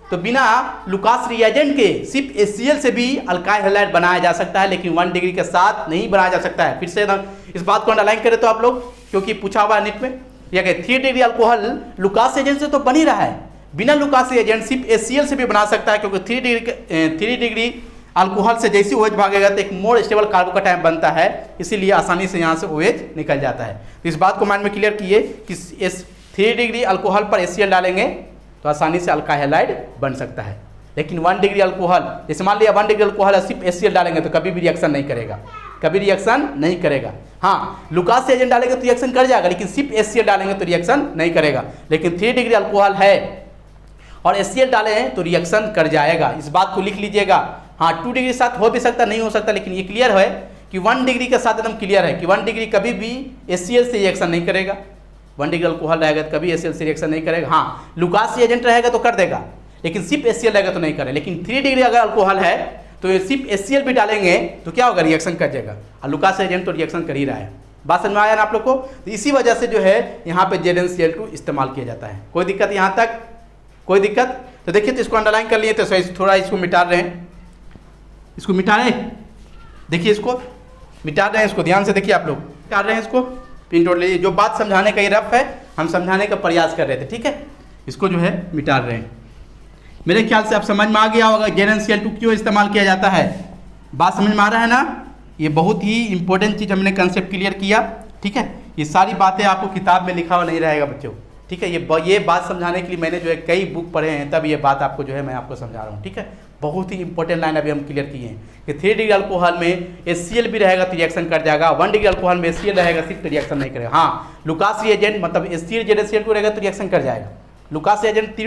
तो बिना लुकास रिएजेंट के सिर्फ HCl से भी अल्काइल हैलाइड बनाया जा सकता है, लेकिन 1 डिग्री के साथ नहीं बनाया जा सकता है। फिर से इस बात को अंडरलाइन करें तो आप लोग, क्योंकि पूछा हुआ है नीट में, यह कि 3 डिग्री अल्कोहल लुकास एजेंट से तो बन ही रहा है, बिना लुकास एजेंट सिर्फ HCl से भी बना सकता है, क्योंकि 3 डिग्री अल्कोहल से जैसे OH भागेगा तो एक मोर स्टेबल कार्बोकटायन बनता है, इसीलिए आसानी से यहाँ से OH निकल जाता है। तो इस बात को माइंड में क्लियर किए कि 3 डिग्री अल्कोहल पर HCl डालेंगे तो आसानी से अल्काइल हैलाइड बन सकता है, लेकिन 1 डिग्री अल्कोहल, जैसे मान लिया 1 डिग्री अल्कोहल सिर्फ HCl डालेंगे तो कभी भी रिएक्शन नहीं करेगा, हाँ लुकास एजेंट डालेंगे तो रिएक्शन कर जाएगा, लेकिन सिर्फ HCl डालेंगे तो रिएक्शन नहीं करेगा। लेकिन 3 डिग्री अल्कोहल है और HCl डाले हैं तो रिएक्शन कर जाएगा, इस बात को लिख लीजिएगा। हाँ 2 डिग्री के साथ हो भी सकता, नहीं हो सकता, लेकिन ये क्लियर है कि 1 डिग्री के साथ एकदम क्लियर है कि 1 डिग्री कभी भी HCl से रिएक्शन नहीं करेगा। 1 डिग्री अल्कोहल रहेगा तो कभी HCl से रिएक्शन नहीं करेगा, हाँ लुकास एजेंट रहेगा तो कर देगा, लेकिन सिर्फ HCl रहेगा तो नहीं करेगा। लेकिन 3 डिग्री अगर अल्कोहल है तो सिर्फ HCl भी डालेंगे तो क्या होगा, रिएक्शन कर जाएगा, और लुकास एजेंट तो रिएक्शन कर ही रहा है। बात समझ में आया ना आप लोग को? तो इसी वजह से जो है यहाँ पे ZnCl2 इस्तेमाल किया जाता है। कोई दिक्कत यहाँ तक? कोई दिक्कत? तो देखिए तो इसको अंडरलाइन कर लिए, तो थोड़ा इसको मिटा रहे हैं, इसको मिटा रहे हैं, देखिए इसको मिटा रहे हैं, इसको ध्यान से देखिए आप लोग, मिटा रहे हैं इसको, प्रिंट आउट लीजिए। जो बात समझाने का ये रफ है, हम समझाने का प्रयास कर रहे थे, ठीक है, इसको जो है मिटा रहे हैं। मेरे ख्याल से आप समझ में आ गया होगा ZnCl2 क्यों इस्तेमाल किया जाता है। बात समझ में आ रहा है ना? ये बहुत ही इंपॉर्टेंट चीज़ हमने कंसेप्ट क्लियर किया, ठीक है। ये सारी बातें आपको किताब में लिखा हुआ नहीं रहेगा बच्चों, ठीक है। ये बात समझाने के लिए मैंने जो है कई बुक पढ़े हैं, तब ये बात आपको जो है मैं आपको समझा रहा हूँ, ठीक है। बहुत ही इंपॉर्टेंट लाइन अभी हम क्लियर किए हैं कि 3 डिग्री अल्कोहल में HCl भी रहेगा तो रिएक्शन कर जाएगा, 1 डिग्री अल्कोहल में HCl रहेगा सिर्फ तो रिएक्शन नहीं करेगा। हाँ लुकास एजेंट मतलब HCl ZnCl2 रहेगा तो रिएक्शन कर जाएगा। लुकास एजेंट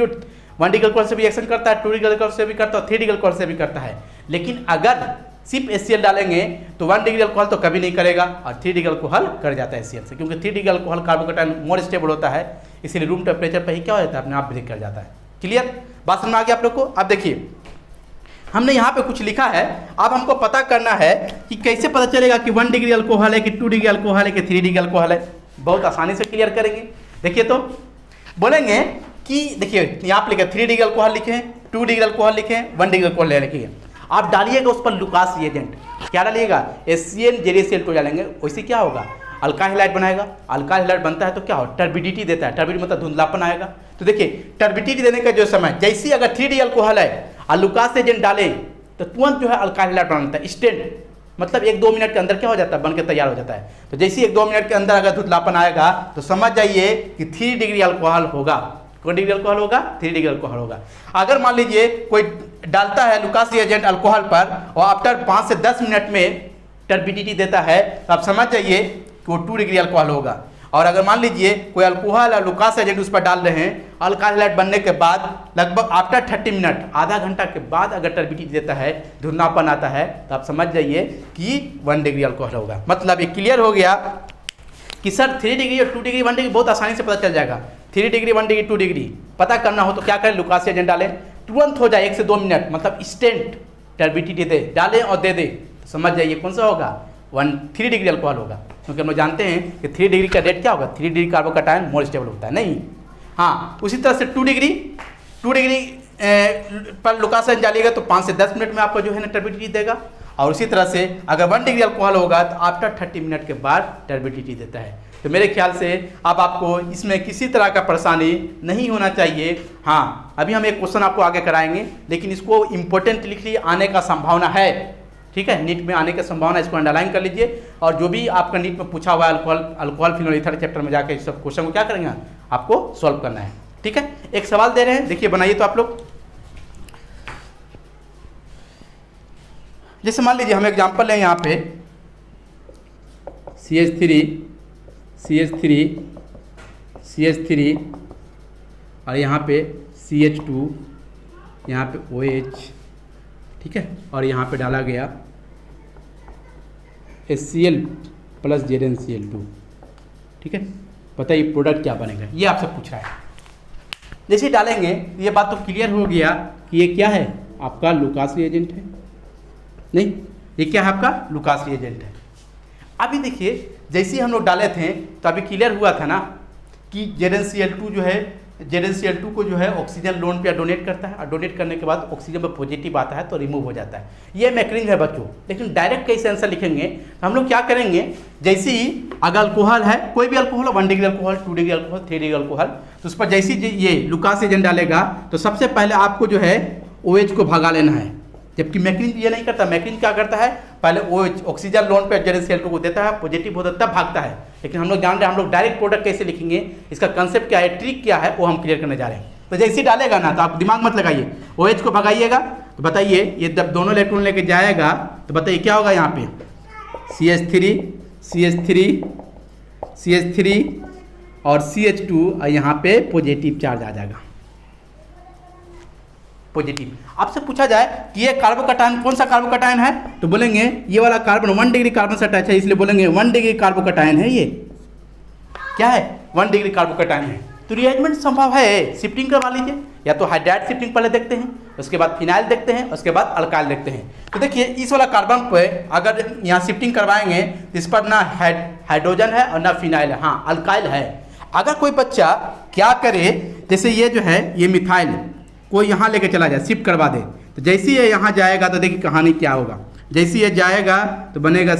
1 डिग्री अल्कोहल से भी रिएक्शन करता है, 2 डिग्री अल्कोहल से भी करता है, 3 डिग्री अल्कोहल से भी करता है। लेकिन अगर सिर्फ HCl डालेंगे तो 1 डिग्री अल्कोहल तो कभी नहीं करेगा और 3 डिग्री अल्कोहल कर जाता है HCl से, क्योंकि 3 degree alcohol carbocation more stable होता है, इसलिए रूम टेम्परेचर पर ही क्या हो जाता है, अपने आप ब्रेक कर जाता है। क्लियर? बात समझ में आ गया आप लोग को? अब देखिए हमने यहाँ पे कुछ लिखा है, अब हमको पता करना है कि कैसे पता चलेगा कि 1 डिग्री अल्कोहल है कि 2 डिग्री अल्कोहल है कि 3 डिग्री अल्कोहल है। बहुत आसानी से क्लियर करेंगे। देखिए तो बोलेंगे कि देखिए यहाँ पे लिखे 3 डिग्री अल्कोहल लिखे हैं, 2 डिग्री अल्कोहल लिखे हैं, 1 डिग्री अल्कोहल लिखे। आप डालिएगा उस पर लुकास रिएजेंट, क्या डालिएगा, HCl ZnCl2 डालेंगे, वैसे क्या होगा, अल्काइल हैलाइड बनाएगा। अल्काइल हैलाइड बनता है तो क्या हो, टर्बिडिटी देता है, टर्बिडिटी मतलब धुंधलापन आएगा। तो देखिए टर्बिडिटी देने का जो समय, जैसे अगर 3 डिग्री अल्कोहल है और लुकास एजेंट डाले तो तुरंत जो है अल्काइल हैलाइड बनाता है, इंस्टेंट, मतलब 1-2 मिनट के अंदर क्या हो जाता है, बन के तैयार हो जाता है। तो जैसे 1-2 मिनट के अंदर अगर धुंधलापन आएगा तो समझ जाइए कि 3 डिग्री अल्कोहल होगा। कौन डिग्री अल्कोहल होगा? 3 डिग्री अल्कोहल होगा। अगर मान लीजिए कोई डालता है लुकास रिएजेंट अल्कोहल पर और आफ्टर 5 से 10 मिनट में टर्बिडिटी देता है, तो आप समझ जाइए कि वो 2 डिग्री अल्कोहल होगा। और अगर मान लीजिए कोई अल्कोहल या लुकास एजेंट उस पर डाल रहे हैं, अल्काइल हैलाइड बनने के बाद लगभग आफ्टर 30 मिनट, आधा घंटा के बाद अगर टर्बिडिटी देता है, धुंधलापन आता है, तो आप समझ जाइए कि 1 डिग्री अल्कोहल होगा। मतलब ये क्लियर हो गया कि सर 3 डिग्री और 2 डिग्री 1 डिग्री बहुत आसानी से पता चल जाएगा। 3 डिग्री 1 डिग्री 2 डिग्री पता करना हो तो क्या करें, लुकास एजेंट डालें, तुरंत हो जाए 1 से 2 मिनट, मतलब इंस्टेंट टर्बिडिटी दे, डालें और दे दे, तो समझ जाइए कौन सा होगा, 3 डिग्री अल्कोहल होगा। क्योंकि हम लोग जानते हैं कि 3 डिग्री का रेट क्या होगा, 3 डिग्री कार्बोकैटायन मोर स्टेबल होता है, नहीं। हाँ, उसी तरह से 2 डिग्री पर लुकास एजेंट डालिएगा तो 5 से 10 मिनट में आपको जो है ना टर्बिडिटी देगा। और उसी तरह से अगर 1 डिग्री अल्कोहल होगा तो आफ्टर 30 मिनट के बाद टर्बिडिटी देता है। तो मेरे ख्याल से अब आपको इसमें किसी तरह का परेशानी नहीं होना चाहिए। हाँ, अभी हम एक क्वेश्चन आपको आगे कराएंगे, लेकिन इसको इम्पोर्टेंट लिख लीजिए, आने का संभावना है, ठीक है, नीट में आने की संभावना, इसको अंडरलाइन कर लीजिए। और जो भी आपका नीट में पूछा हुआ है अल्कोहल फिनोल ईथर चैप्टर में जाकर इस सब क्वेश्चन को क्या करेंगे, आपको सॉल्व करना है, ठीक है। एक सवाल दे रहे हैं, देखिए बनाइए तो आप लोग। जैसे मान लीजिए हम एग्जांपल लें यहाँ पे CH3 और यहाँ पे CH2, यहाँ पे OH, ठीक है, और यहाँ पे डाला गया HCl प्लस ZnCl2, ठीक है। बताइए प्रोडक्ट क्या बनेगा, ये आपसे पूछ रहा है। जैसे ही डालेंगे ये बात तो क्लियर हो गया कि ये क्या है, आपका लुकास रिएजेंट है, नहीं, ये क्या है, आपका लुकास रिएजेंट है। अभी देखिए जैसे ही हम लोग डाले थे तो अभी क्लियर हुआ था ना कि ZnCl2 जो है, ZnCl2 को जो है ऑक्सीजन लोन पे डोनेट करता है, और डोनेट करने के बाद ऑक्सीजन पर पॉजिटिव आता है तो रिमूव हो जाता है। ये मैकेनिज्म है बच्चों। लेकिन डायरेक्ट कैसे आंसर लिखेंगे, तो हम लोग क्या करेंगे, जैसे ही अगर अल्कोहल है, कोई भी alcohol, 1 degree alcohol, 2 degree alcohol, 3 degree alcohol, तो उस पर जैसे ही ये लुकास एजेंट डालेगा तो सबसे पहले आपको जो है OH को भगा लेना है। जबकि मैकेनिज्म ये नहीं करता, मैकेनिज्म क्या करता है, पहले OH ऑक्सीजन लोन पे ZnCl2 को देता है, पॉजिटिव होता है तब भागता है। लेकिन हम लोग जान रहे हैं हम लोग डायरेक्ट प्रोडक्ट कैसे लिखेंगे, इसका कंसेप्ट क्या है, ट्रिक क्या है, वो हम क्लियर करने जा रहे हैं। तो जैसे ही डालेगा ना तो आप दिमाग मत लगाइए, OH को भगाइएगा, तो बताइए ये जब दोनों इलेक्ट्रॉन लेके जाएगा तो बताइए क्या होगा, यहाँ पे CH3 और CH2 और यहाँ पे पॉजिटिव चार्ज आ जाएगा, पॉजिटिव। आपसे पूछा जाए कि ये कार्बोकैटायन कौन सा कार्बोकैटायन है, तो बोलेंगे ये वाला कार्बन 1 डिग्री कार्बन से अटैच है, इसलिए बोलेंगे 1 डिग्री कार्बोकैटायन है। ये क्या है, 1 डिग्री कार्बोकैटायन है। तो रिएरेंजमेंट संभव है, शिफ्टिंग करवा लीजिए, या तो हाइड्राइड शिफ्टिंग पहले देखते हैं, उसके बाद फिनाइल देखते हैं, उसके बाद अल्काइल देखते हैं। तो देखिए इस वाला कार्बन पे अगर यहाँ शिफ्टिंग करवाएंगे तो इस पर ना हाइड्रोजन है और ना फिनाइल है, हाँ अल्काइल है। अगर कोई बच्चा क्या करे, जैसे ये जो है ये मिथाइल कोई यहाँ लेके चला जाए, शिफ्ट करवा दे, तो जैसे ये यहाँ जाएगा तो देखिए कहानी क्या होगा। जैसे ये जाएगा तो बनेगा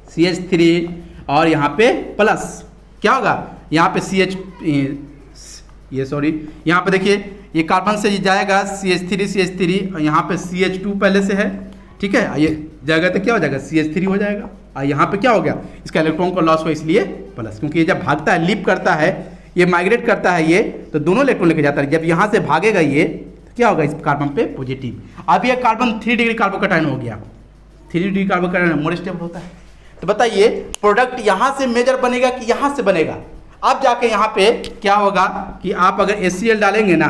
CH3 और यहाँ पे प्लस क्या होगा, यहाँ पे यहाँ पे देखिए ये कार्बन से ये जाएगा CH3 और यहाँ पे CH2 पहले से है, ठीक है, ये जाएगा तो क्या हो जाएगा, CH3 हो जाएगा। और यहाँ पे क्या हो गया, इसका इलेक्ट्रॉन को लॉस हुआ इसलिए प्लस, क्योंकि ये जब भागता है, लीप करता है, ये माइग्रेट करता है ये, तो दोनों इलेक्ट्रॉन लेके जाता है। जब यहाँ से भागेगा ये तो क्या होगा, इस कार्बन पे पॉजिटिव। अब ये कार्बन 3 डिग्री कार्बोकैटायन हो गया, 3 डिग्री कार्बोकैटायन मोर स्टेबल होता है। तो बताइए प्रोडक्ट यहाँ से मेजर बनेगा कि यहाँ से बनेगा। अब जाके यहाँ पे क्या होगा कि आप अगर HCl डालेंगे ना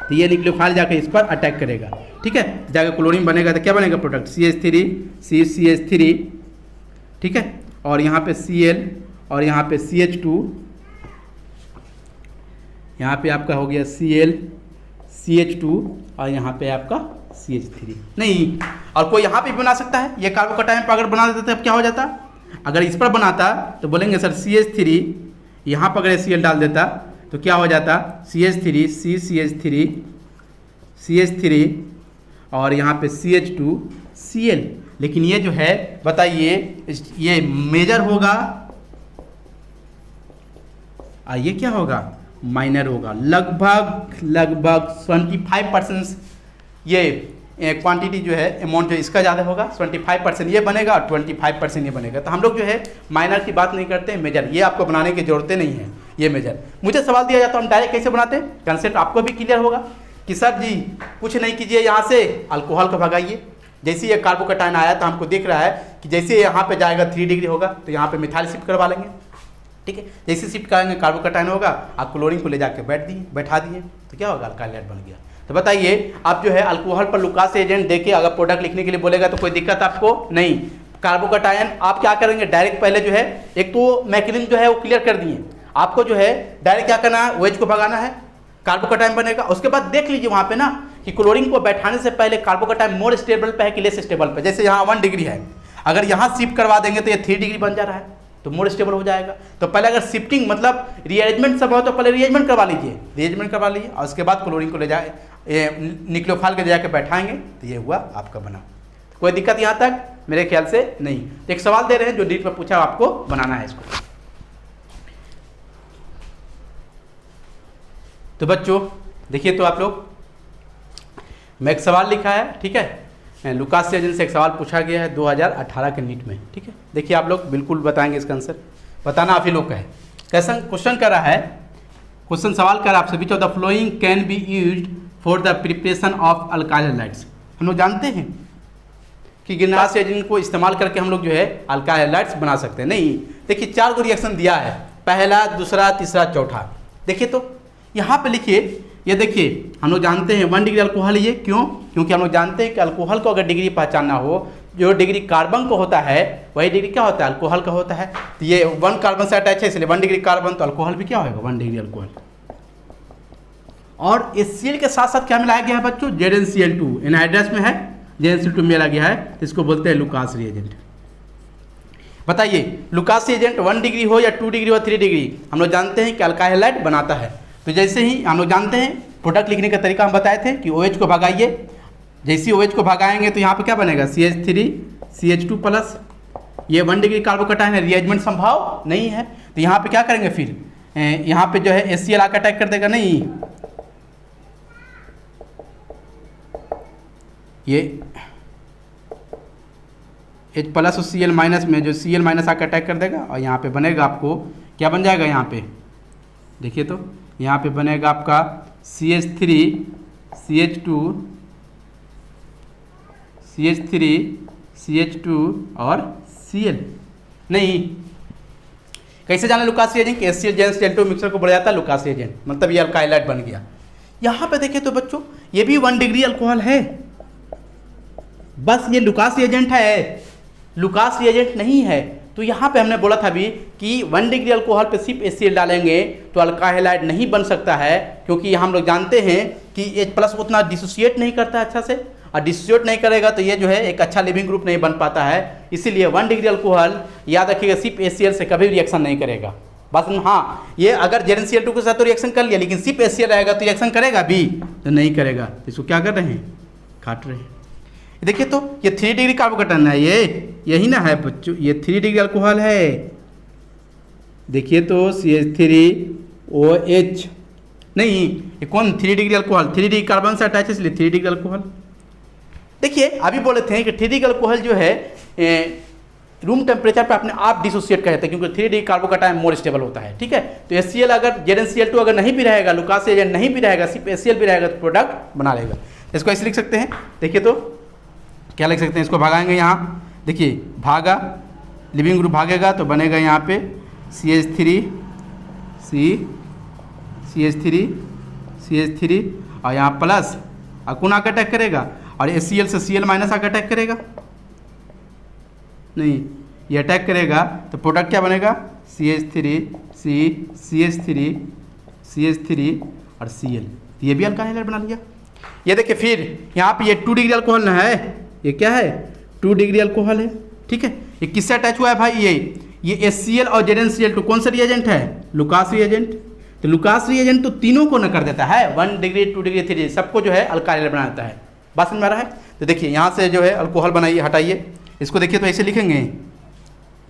तो ये न्यूक्लियोफाइल जाके इस पर अटैक करेगा, ठीक है, जाके क्लोरीन बनेगा तो क्या बनेगा प्रोडक्ट, CH3, ठीक है, और यहाँ पे Cl और यहाँ पे CH2, यहाँ पे आपका हो गया Cl, CH2 और यहाँ पे आपका CH3 नहीं। और कोई यहाँ पे भी बना सकता है, ये कार्बोकैटायन पर अगर बना देता तब क्या हो जाता, अगर इस पर बनाता तो बोलेंगे सर CH3, यहाँ पर अगर HCl डाल देता तो क्या हो जाता, CH3 और यहाँ पे CH2 Cl। लेकिन ये जो है बताइए ये मेजर होगा और ये क्या होगा, माइनर होगा। लगभग 25% ये क्वांटिटी जो है, अमाउंट जो इसका ज़्यादा होगा, 25% ये बनेगा और 25% ये बनेगा। तो हम लोग जो है माइनर की बात नहीं करते हैं, मेजर, ये आपको बनाने की जरूरत नहीं है, ये मेजर। मुझे सवाल दिया जाता है हम डायरेक्ट कैसे बनाते हैं, कंसेप्ट आपको भी क्लियर होगा। कि सर जी कुछ नहीं कीजिए, यहाँ से अल्कोहल को भगाइए। जैसे ये कार्बोकैटायन आया तो हमको दिख रहा है कि जैसे यहाँ पे जाएगा 3 डिग्री होगा तो यहाँ पे मिथाइल शिफ्ट करवा लेंगे, ठीक है। जैसे शिफ्ट करेंगे कार्बोकैटायन होगा, आप क्लोरीन को ले जाके बैठा दिए तो क्या होगा, अल्काइल हाइड्राइड बन गया। तो बताइए आप जो है अल्कोहल पर लुकास एजेंट देके अगर प्रोडक्ट लिखने के लिए बोलेगा तो कोई दिक्कत आपको नहीं। कार्बोकैटायन आप क्या करेंगे, डायरेक्ट पहले जो है एक तो मैकेनिज्म जो है वो क्लियर कर दिए, आपको जो है डायरेक्ट क्या करना है, OH को भगाना है, कार्बोकैटायन बनेगा। उसके बाद देख लीजिए वहाँ पे ना कि क्लोरीन को बैठाने से पहले कार्बोकैटायन मोर स्टेबल पे है कि लेस स्टेबल पे। जैसे यहाँ 1 डिग्री है, अगर यहाँ शिफ्ट करवा देंगे तो ये 3 डिग्री बन जा रहा है तो मोर स्टेबल हो जाएगा। तो पहले अगर शिफ्टिंग मतलब रीअरेंजमेंट सब हो तो पहले रीअरेंजमेंट करवा लीजिए और उसके बाद क्लोरीन को ले जाए न्यूक्लियोफाइल के जाके बैठाएंगे तो ये हुआ आपका बना। तो कोई दिक्कत यहाँ तक मेरे ख्याल से नहीं। तो एक सवाल दे रहे हैं जो डीट में पूछा, आपको बनाना है इसको। तो बच्चों देखिए, तो आप लोग मैं एक सवाल लिखा है, ठीक है, लुकास एजेंट से एक सवाल पूछा गया है 2018 के नीट में, ठीक है। देखिए आप लोग बिल्कुल बताएंगे इसका आंसर, बताना आप ही लोग का है। कैसा क्वेश्चन कर रहा है, क्वेश्चन सवाल कर रहा है आपसे, which of the flowing can be used for the preparation of alkyl halides. हम लोग जानते हैं कि ग्रीनहाउस एजेंट को इस्तेमाल करके हम लोग जो है अल्काइल हैलाइड्स बना सकते हैं। नहीं, देखिए 4 को रिएक्शन दिया है, पहला, दूसरा, तीसरा, चौथा। देखिए तो यहाँ पे लिखिए, ये देखिए हम लोग जानते हैं 1 डिग्री अल्कोहल, ये क्यों, क्योंकि हम लोग जानते हैं कि अल्कोहल को अगर डिग्री पहचानना हो, जो डिग्री कार्बन को होता है वही डिग्री क्या होता है, अल्कोहल का होता है। तो ये 1 कार्बन से अटैच है इसलिए 1 डिग्री कार्बन, तो अल्कोहल भी क्या होगा, 1 डिग्री अल्कोहल। और HCl के साथ साथ क्या मिलाया गया है बच्चों, ZnCl2 एनहाइड्रस में है, ZnCl2 मिला गया है, तो इसको बोलते हैं लुकास रिएजेंट। बताइए लुकास रिएजेंट 1 डिग्री हो या 2 डिग्री हो 3 डिग्री, हम लोग जानते हैं कि अल्काइल हैलाइड बनाता है। तो जैसे ही हम लोग जानते हैं प्रोडक्ट लिखने का तरीका हम बताए थे कि OH को भगाइए, जैसे OH को भगाएंगे तो यहाँ पे क्या बनेगा, CH3 CH2 प्लस, ये 1 डिग्री कार्बोकैटायन है, रिएजमेंट संभव नहीं है, तो यहाँ पे क्या करेंगे, फिर यहाँ पे जो है HCl आकर अटैक कर देगा, नहीं ये H प्लस और Cl माइनस में जो Cl माइनस आकर अटैक कर देगा और यहाँ पे बनेगा आपको क्या बन जाएगा, यहाँ पे देखिए तो यहाँ पे बनेगा आपका CH3 CH2 CH3 CH2 और Cl। नहीं, कैसे जाना Lucas reagent, HCl ZnCl2 mixer को बढ़ जाता है लुकास रिएजेंट, मतलब ये अल्काइल हैलाइड बन गया। यहाँ पे देखिए तो बच्चों ये भी 1 डिग्री अल्कोहल है, बस ये लुकास रिएजेंट है, लुकास रिएजेंट नहीं है। तो यहाँ पे हमने बोला था अभी कि 1 डिग्री अल्कोहल पे सिर्फ HCl डालेंगे तो अल्काइल हैलाइड नहीं बन सकता है, क्योंकि हम लोग जानते हैं कि H प्लस उतना डिसोसिएट नहीं करता अच्छा से, और डिसोसिएट नहीं करेगा तो ये जो है एक अच्छा लिविंग ग्रुप नहीं बन पाता है। इसीलिए 1 डिग्री अल्कोहल याद रखिएगा सिर्फ HCl से कभी रिएक्शन नहीं करेगा। बस हाँ, ये अगर ZnCl2 के साथ तो रिएक्शन कर लिया, लेकिन सिर्फ HCl रहेगा तो रिएक्शन करेगा भी तो नहीं करेगा। तो इसको क्या कर रहे हैं, काट रहे हैं। देखिए तो ये 3 डिग्री कार्बोकैटायन है, ये यही ना है बच्चों, ये 3 डिग्री अल्कोहल है। देखिए तो CH3OH, नहीं ये कौन 3 डिग्री अल्कोहल, 3 डिग्री कार्बन से अटैच है इसलिए 3 डिग्री अल्कोहल। देखिए अभी बोले थे कि 3 डिग्री अल्कोहल जो है रूम टेम्परेचर पे अपने आप डिसोसिएट करते हैं, क्योंकि 3 डिग्री कार्बोकैटायन मोर स्टेबल होता है, ठीक है। तो HCl अगर ZnCl2 अगर नहीं भी रहेगा, लुकास एजेंट नहीं भी रहेगा, सिर्फ HCl भी रहेगा तो प्रोडक्ट बना लेगा। इसको ऐसे लिख सकते हैं, देखिए तो क्या लिख सकते हैं, इसको भगाएंगे यहाँ, देखिए भागा, लिविंग ग्रुप भागेगा तो बनेगा यहाँ पे CH3 CH3 और यहाँ प्लस और कौन आकर अटैक करेगा, और HCl से Cl माइनस आकर अटैक करेगा, नहीं ये अटैक करेगा तो प्रोडक्ट क्या बनेगा, CH3 और Cl, ये भी अल्काइल हैलाइड बना लिया। ये देखिए फिर यहाँ पे ये 2 डिग्री अल्कोहल ना है, ये क्या है 2 डिग्री अल्कोहल है, ठीक है। ये किससे अटैच हुआ है भाई, ये HCl और ZnCl2 कौन सा रिएजेंट है, लुकास रिएजेंट। तो लुकास रिएजेंट तो तीनों को न कर देता है, 1 डिग्री 2 डिग्री 3 डिग्री सबको जो है अल्काइल हैलाइड बना देता है। बात समझ में आ रहा है। तो देखिए यहाँ से जो है अल्कोहल बनाइए, हटाइए इसको, देखिए तो ऐसे लिखेंगे,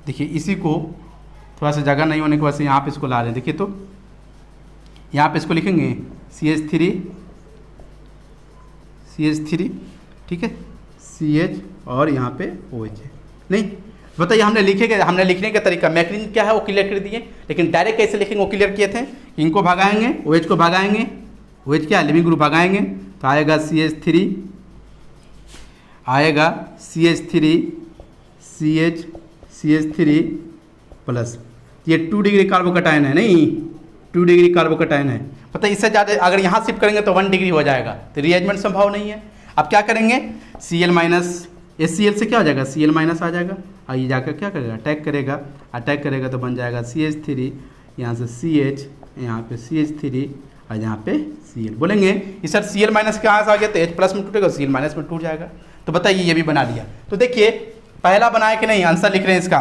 देखिए इसी को थोड़ा सा जगह नहीं होने की वजह से यहाँ पे इसको ला रहे हैं, देखिए तो यहाँ पे इसको लिखेंगे CH3 ठीक है, CH और यहाँ पे OH है। नहीं बताइए हमने लिखने का तरीका मैकेनिज्म क्या है वो क्लियर कर दिए, लेकिन डायरेक्ट कैसे लिखेंगे वो क्लियर किए थे। इनको भगाएंगे, OH को भगाएंगे, OH क्या है लिविंग ग्रुप भगाएंगे तो आएगा CH3, आएगा CH3 प्लस, ये 2 डिग्री कार्बोकैटायन है, नहीं 2 डिग्री कार्बोकैटायन है। पता है इससे ज़्यादा अगर यहाँ शिफ्ट करेंगे तो 1 डिग्री हो जाएगा, तो रीअरेंजमेंट संभव नहीं है। अब क्या करेंगे, Cl माइनस HCl से क्या हो जाएगा, Cl माइनस आ जाएगा, और ये जाकर क्या करेगा, अटैक करेगा तो बन जाएगा CH3, यहाँ से CH, यहाँ पे CH3 और यहाँ पे Cl। बोलेंगे ये सर Cl माइनस कहाँ से आ गया, तो H प्लस में टूटेगा, Cl माइनस में टूट जाएगा। तो बताइए ये भी बना लिया। तो देखिए पहला बनाया कि नहीं, आंसर लिख रहे हैं इसका,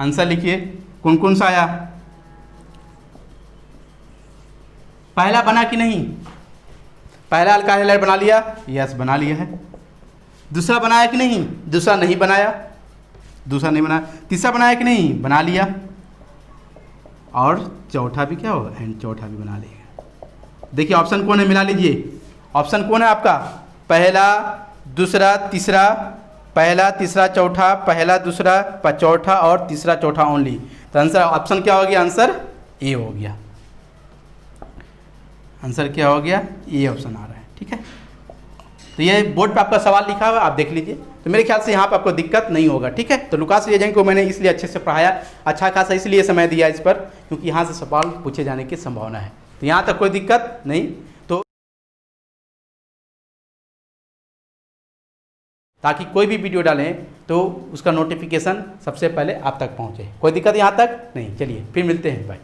आंसर लिखिए कौन कौन सा आया, पहला बना कि नहीं, पहला अल्काइल हैलाइड बना लिया, यस बना लिया है। दूसरा बनाया कि नहीं, दूसरा नहीं बनाया, तीसरा बनाया कि नहीं, बना लिया, और चौथा भी क्या होगा, एंड चौथा भी बना लेगा। देखिए ऑप्शन कौन है, मिला लीजिए, ऑप्शन कौन है आपका, पहला दूसरा तीसरा, पहला तीसरा चौथा, पहला दूसरा चौथा और तीसरा चौथा ओनली। तो आंसर ऑप्शन क्या हो गया, आंसर ए हो गया, आंसर क्या हो गया, ए ऑप्शन आ रहा है। ठीक है, तो ये बोर्ड पे आपका सवाल लिखा हुआ है, आप देख लीजिए। तो मेरे ख्याल से यहाँ पे आपको दिक्कत नहीं होगा। ठीक है, तो लुकास रिएजेंट को मैंने इसलिए अच्छे से पढ़ाया, अच्छा खासा इसलिए समय दिया इस पर, क्योंकि यहाँ से सवाल पूछे जाने की संभावना है। तो यहाँ तक कोई दिक्कत नहीं, तो ताकि कोई भी वीडियो डालें तो उसका नोटिफिकेशन सबसे पहले आप तक पहुँचे। कोई दिक्कत यहाँ तक नहीं। चलिए फिर मिलते हैं, बाय।